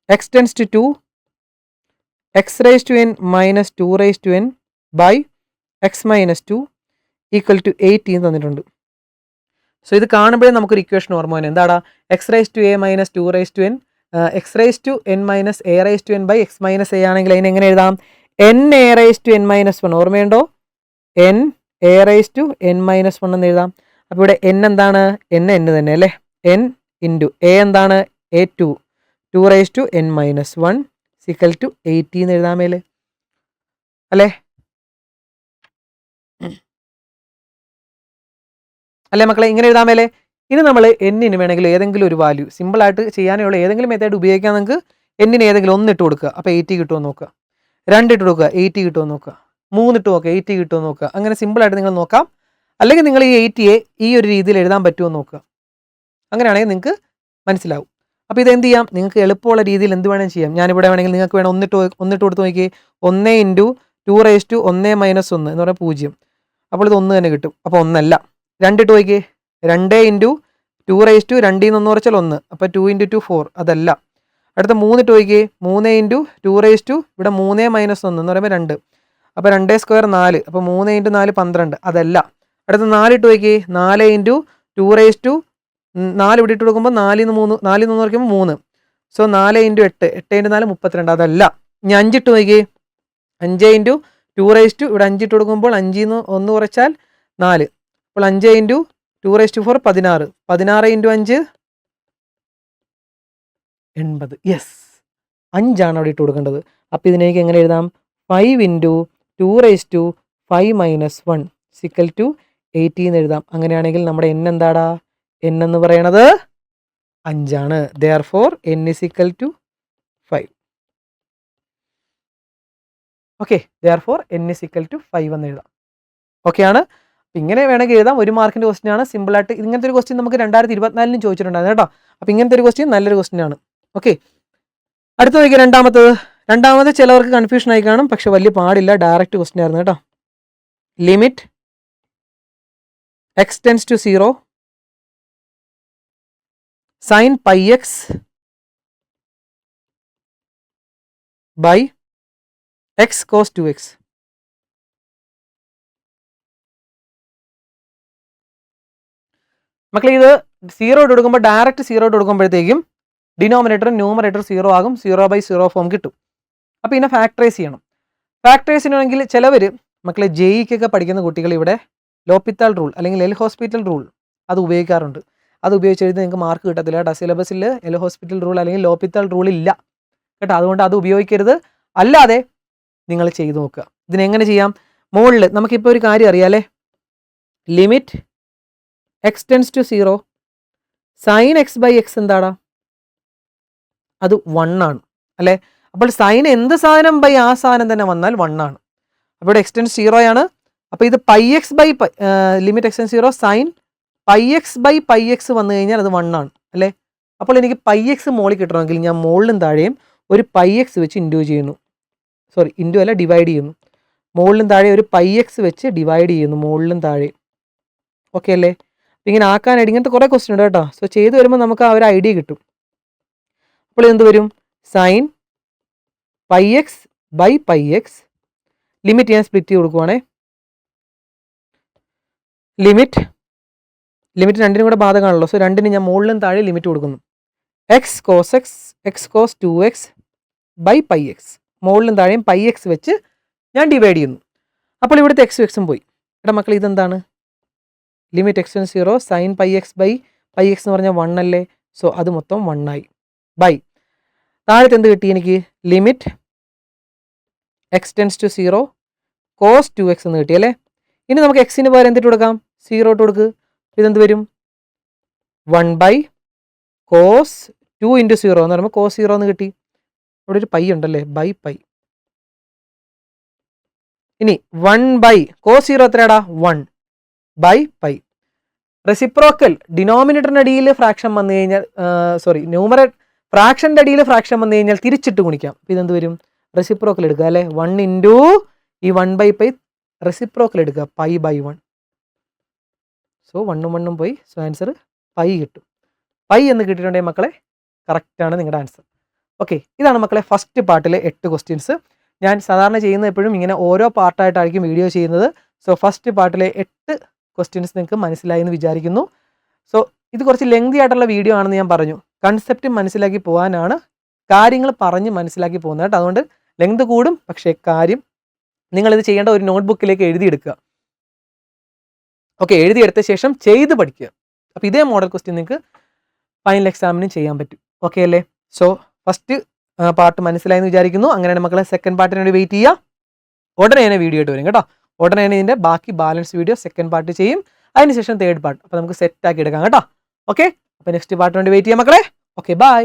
x tends to 2 x raised to n minus 2 raised to n by x minus 2 equal to 18 തന്നിട്ടുണ്ട്. സോ ഇത് കാണുമ്പോഴേ നമുക്കൊരു ഇക്വേഷൻ ഓർമ്മ വരും. എന്താടാ? X raise to A minus 2 raise to N, X raise to N minus A raise to N by X minus A ആണെങ്കിൽ അതിന് എങ്ങനെ എഴുതാം? N A raise to N minus 1. ഓർമ്മയുണ്ടോ? N A raise to N minus 1 എന്ന് എഴുതാം. അപ്പോൾ ഇവിടെ എൻ എന്താണ്? എൻ തന്നെ അല്ലേ. എൻ ഇൻറ്റു എ എന്താണ്? A 2 raise to N minus 1 equal to 80 എന്ന് എഴുതാമേലേ അല്ലേ. അല്ലേ മക്കളെ, ഇങ്ങനെ എഴുതാമേലേ. ഇനി നമ്മൾ എന്നിന് വേണമെങ്കിൽ ഏതെങ്കിലും ഒരു വാല്യൂ സിമ്പിളായിട്ട് ചെയ്യാനുള്ള ഏതെങ്കിലും മെത്തേഡ് ഉപയോഗിക്കാൻ നിങ്ങൾക്ക് എന്നിന് ഏതെങ്കിലും 1 ഇട്ട് കൊടുക്കുക. അപ്പോൾ 80 കിട്ടുമോ നോക്കുക. 2 ഇട്ട് കൊടുക്കുക, 80 കിട്ടുമോ നോക്കുക. 3 ഇട്ട് നോക്കുക, 80 കിട്ടുമോ നോക്കുക. അങ്ങനെ സിമ്പിളായിട്ട് നിങ്ങൾ നോക്കാം. അല്ലെങ്കിൽ നിങ്ങൾ ഈ 80യെ ഈ ഒരു രീതിയിൽ എഴുതാൻ പറ്റുമോ നോക്കുക. അങ്ങനെയാണെങ്കിൽ നിങ്ങൾക്ക് മനസ്സിലാവും. അപ്പോൾ ഇതെന്ത് ചെയ്യാം? നിങ്ങൾക്ക് എളുപ്പമുള്ള രീതിയിൽ എന്ത് വേണമെങ്കിലും ചെയ്യാം. ഞാനിവിടെ വേണമെങ്കിൽ നിങ്ങൾക്ക് വേണം 1 ഇട്ട് കൊടുത്ത് നോക്കി. 1 ഇൻറ്റു 2 റൈസ് ടു 1 മൈനസ് 1 എന്ന് പറഞ്ഞാൽ 0. അപ്പോൾ ഇത് 1 തന്നെ കിട്ടും. അപ്പോൾ 1 അല്ല. 2 ഇട്ട് നോക്കി. 2 ഇൻറ്റു 2 റൈസ് ടു 2 1 കുറച്ചാൽ 1. അപ്പോൾ 2 ഇൻറ്റു 2 4. അതല്ല. അടുത്ത 3 ഇട്ട് നോക്കി. 3 ഇൻറ്റു 2 റൈസ് ടു ഇവിടെ 3 മൈനസ് 1 എന്ന് പറയുമ്പോൾ 2. അപ്പോൾ 2 സ്ക്വയർ 4. അപ്പോൾ 3 ഇൻറ്റു 4 12. അതല്ല. അടുത്ത 4 ഇട്ട് നോക്കി. 4 ഇൻറ്റു 2 റൈസ് ടു 4 ഇവിടെ ഇട്ട് കൊടുക്കുമ്പോൾ 4 3 കുറയ്ക്കുമ്പോൾ 3. So 4 into 8 into 4 32. അതല്ല. ഇനി 5 ഇട്ട് നോക്കി. 5 ഇൻറ്റു 2 റൈസ് ടു ഇവിടെ 5 ഇട്ട് കൊടുക്കുമ്പോൾ 5 1 കുറച്ചാൽ 4. അപ്പോൾ 5 into 2 raise to 4 16. 16 into 5 80. Yes, 5 അവിടെ ഇട്ട് കൊടുക്കേണ്ടത്. അപ്പോൾ ഇതിനേക്ക് എങ്ങനെ എഴുതാം? 5 × 2⁵ - 1 = 80 എന്ന് എഴുതാം. അങ്ങനെയാണെങ്കിൽ നമ്മുടെ n എന്താടാ? n എന്ന് പറയണത് 5 ആണ്. Therefore n = 5. Okay, therefore n = 5 എന്ന് എഴുതാം. ഓക്കെ ആണ്. ഇങ്ങനെ വേണമെങ്കിൽ എഴുതാം. 1 മാർക്കിൻ്റെ ക്വസ്റ്റ്യൻ ആണ്. സിമ്പിളായിട്ട് ഇങ്ങനത്തെ ഒരു ക്വസ്റ്റ്യൻ നമുക്ക് 2024 ചോദിച്ചിട്ടുണ്ടായിരുന്നു കേട്ടോ. അപ്പോൾ ഇങ്ങനത്തെ ഒരു ക്വസ്റ്റ്യൻ നല്ലൊരു ക്വസ്റ്റ്യൻ ആണ്. ഓക്കെ, അടുത്ത നോക്കിയാൽ രണ്ടാമത് ചിലവർക്ക് കൺഫ്യൂഷൻ ആയി കാണും, പക്ഷെ വലിയ പാടില്ല. ഡയറക്റ്റ് ക്വസ്റ്റ്യൻ ആയിരുന്നു കേട്ടോ. Limit x → 0 sin πx / x cos 2x. മക്കളെ ഇത് 0 ഇട്ട് കൊടുക്കുമ്പോൾ ഡയറക്റ്റ് 0 ഇട്ട് കൊടുക്കുമ്പോഴത്തേക്കും ഡിനോമിനേറ്ററും ന്യൂമറേറ്റർ 0 ആകും. 0/0 ഫോം കിട്ടും. അപ്പോൾ ഇതിനെ ഫാക്ടറൈസ് ചെയ്യണം. ഫാക്ടറൈസ് ചെയ്യണമെങ്കിൽ ചിലവർ മക്കളെ ജെഇക്കൊക്കെ പഠിക്കുന്ന കുട്ടികൾ ഇവിടെ ലോപിത്താൾ റൂൾ അല്ലെങ്കിൽ എൽ ഹോസ്പിറ്റൽ റൂൾ അത് ഉപയോഗിക്കാറുണ്ട്. അത് ഉപയോഗിച്ച് എഴുതി നിങ്ങൾക്ക് മാർക്ക് കിട്ടത്തില്ല കേട്ടോ. സിലബസിൽ എൽ ഹോസ്പിറ്റൽ റൂൾ അല്ലെങ്കിൽ ലോപിത്താൾ റൂൾ ഇല്ല കേട്ടോ. അതുകൊണ്ട് അത് ഉപയോഗിക്കരുത്. അല്ലാതെ നിങ്ങൾ ചെയ്ത് നോക്കുക. ഇതിനെങ്ങനെ ചെയ്യാം? മുകളിൽ നമുക്കിപ്പോൾ ഒരു കാര്യം അറിയാമല്ലേ, ലിമിറ്റ് x → 0 sin x/x എന്താടാ? അത് 1 ആണ് അല്ലേ? അപ്പോൾ സൈൻ എന്ത് സാധനം ബൈ ആ സാധനം തന്നെ വന്നാൽ 1 ആണ്. അപ്പോൾ ഇവിടെ x → 0 ആണ്. അപ്പോൾ ഇത് ലിമിറ്റ് x → 0 sin πx/πx വന്നു കഴിഞ്ഞാൽ അത് 1 ആണ് അല്ലേ? അപ്പോൾ എനിക്ക് πx മോളിൽ കിട്ടണമെങ്കിൽ ഞാൻ മുകളിലും താഴെയും ഒരു πx വെച്ച് ഡിവൈഡ് ചെയ്യുന്നു. മുകളിലും താഴെ ഒരു πx വെച്ച് ഡിവൈഡ് ചെയ്യുന്നു, മുകളിലും താഴെ. ഓക്കെ അല്ലേ? ഇങ്ങനെ ആക്കാനായിട്ട് ഇങ്ങനത്തെ കുറേ ക്വസ്റ്റ്യൻ ഉണ്ട് കേട്ടോ. സോ ചെയ്ത് വരുമ്പോൾ നമുക്ക് ആ ഒരു ഐഡിയ കിട്ടും. അപ്പോൾ എന്ത് വരും? സൈൻ πx/πx ലിമിറ്റ് ഞാൻ സ്പ്ലിറ്റ് ചെയ്ത് കൊടുക്കുവാണേ. ലിമിറ്റ് രണ്ടിനും കൂടെ ബാധകമാണല്ലോ. സോ രണ്ടിന് ഞാൻ മുകളിലും താഴെ ലിമിറ്റ് കൊടുക്കുന്നു. x cos 2x/πx മുകളിലും താഴെയും πx വെച്ച് ഞാൻ ഡിവൈഡ് ചെയ്യുന്നു. അപ്പോൾ ഇവിടുത്തെ x പോയി. എടാ മക്കൾ ഇതെന്താണ്? ലിമിറ്റ് x → 0 sin πx/πx എന്ന് പറഞ്ഞാൽ 1 അല്ലേ? സോ അത് മൊത്തം 1 ആയി. ബൈ താഴത്തെ എന്ത് കിട്ടി എനിക്ക്? ലിമിറ്റ് x → 0 cos 2x എന്ന് കിട്ടി അല്ലേ? ഇനി നമുക്ക് എക്സിന് പകരം എന്തിട്ട് കൊടുക്കാം? 0 ഇട്ട് കൊടുക്ക്. ഇതെന്ത് വരും? 1/cos 2 × 0 എന്ന് പറയുമ്പോൾ cos 0 എന്ന് കിട്ടി. ഇവിടെ ഒരു പൈ ഉണ്ടല്ലേ, ബൈ പൈ. ഇനി 1/cos 0 എത്രയാടാ? 1/π. റെസിപ്രോക്കൽ ഡിനോമിനേറ്ററിൻ്റെ അടിയിൽ ഫ്രാക്ഷൻ വന്നു കഴിഞ്ഞാൽ ഫ്രാക്ഷൻ്റെ അടിയിൽ ഫ്രാക്ഷൻ വന്നു കഴിഞ്ഞാൽ തിരിച്ചിട്ട് ഗുണിക്കാം. അപ്പോൾ ഇതെന്ത് വരും? റെസിപ്രോക്കൽ എടുക്കുക അല്ലേ? 1 × ഈ 1/π റെസിപ്രോക്കൽ എടുക്കുക, π/1. സോ 1ഉം 1ഉം പോയി. സോ ആൻസർ π കിട്ടും. π എന്ന് കിട്ടിയിട്ടുണ്ടെങ്കിൽ മക്കളെ കറക്റ്റാണ് നിങ്ങളുടെ ആൻസർ. ഓക്കെ, ഇതാണ് മക്കളെ ഫസ്റ്റ് പാർട്ടിലെ 8 ക്വസ്റ്റ്യൻസ്. ഞാൻ സാധാരണ ചെയ്യുന്നത് എപ്പോഴും ഇങ്ങനെ ഓരോ പാർട്ടായിട്ടായിരിക്കും വീഡിയോ ചെയ്യുന്നത്. സോ ഫസ്റ്റ് പാർട്ടിലെ 8 ക്വസ്റ്റ്യൻസ് നിങ്ങൾക്ക് മനസ്സിലായി എന്ന് വിചാരിക്കുന്നു. സോ ഇത് കുറച്ച് ലെങ്തി ആയിട്ടുള്ള വീഡിയോ ആണെന്ന് ഞാൻ പറഞ്ഞു. കൺസെപ്റ്റ് മനസ്സിലാക്കി പോകാനാണ്, കാര്യങ്ങൾ പറഞ്ഞ് മനസ്സിലാക്കി പോകുന്നത് കേട്ടോ. അതുകൊണ്ട് ലെങ്ത് കൂടും, പക്ഷേ കാര്യം നിങ്ങളിത് ചെയ്യേണ്ട ഒരു നോട്ട്ബുക്കിലേക്ക് എഴുതിയെടുക്കുക. ഓക്കെ, എഴുതിയെടുത്ത ശേഷം ചെയ്ത് പഠിക്കുക. അപ്പോൾ ഇതേ മോഡൽ ക്വസ്റ്റ്യൻ നിങ്ങൾക്ക് ഫൈനൽ എക്സാമിനും ചെയ്യാൻ പറ്റും. ഓക്കെ അല്ലേ? സോ ഫസ്റ്റ് പാർട്ട് മനസ്സിലായെന്ന് വിചാരിക്കുന്നു. അങ്ങനെയാണ് മക്കളെ സെക്കൻഡ് പാർട്ടിന് വേണ്ടി വെയിറ്റ് ചെയ്യുക. ഉടനെ തന്നെ വീഡിയോ ആയിട്ട് വരും കേട്ടോ. ഉടനെ തന്നെ ഇതിൻ്റെ ബാക്കി ബാലൻസ് വീഡിയോ സെക്കൻഡ് പാർട്ട് ചെയ്യും. അതിനുശേഷം തേർഡ് പാർട്ട്. അപ്പോൾ നമുക്ക് സെറ്റ് ആക്കി എടുക്കാം കേട്ടോ. ഓക്കെ, അപ്പോൾ നെക്സ്റ്റ് പാർട്ടിന് വേണ്ടി വെയിറ്റ് ചെയ്യാം മക്കളെ. Okay, by.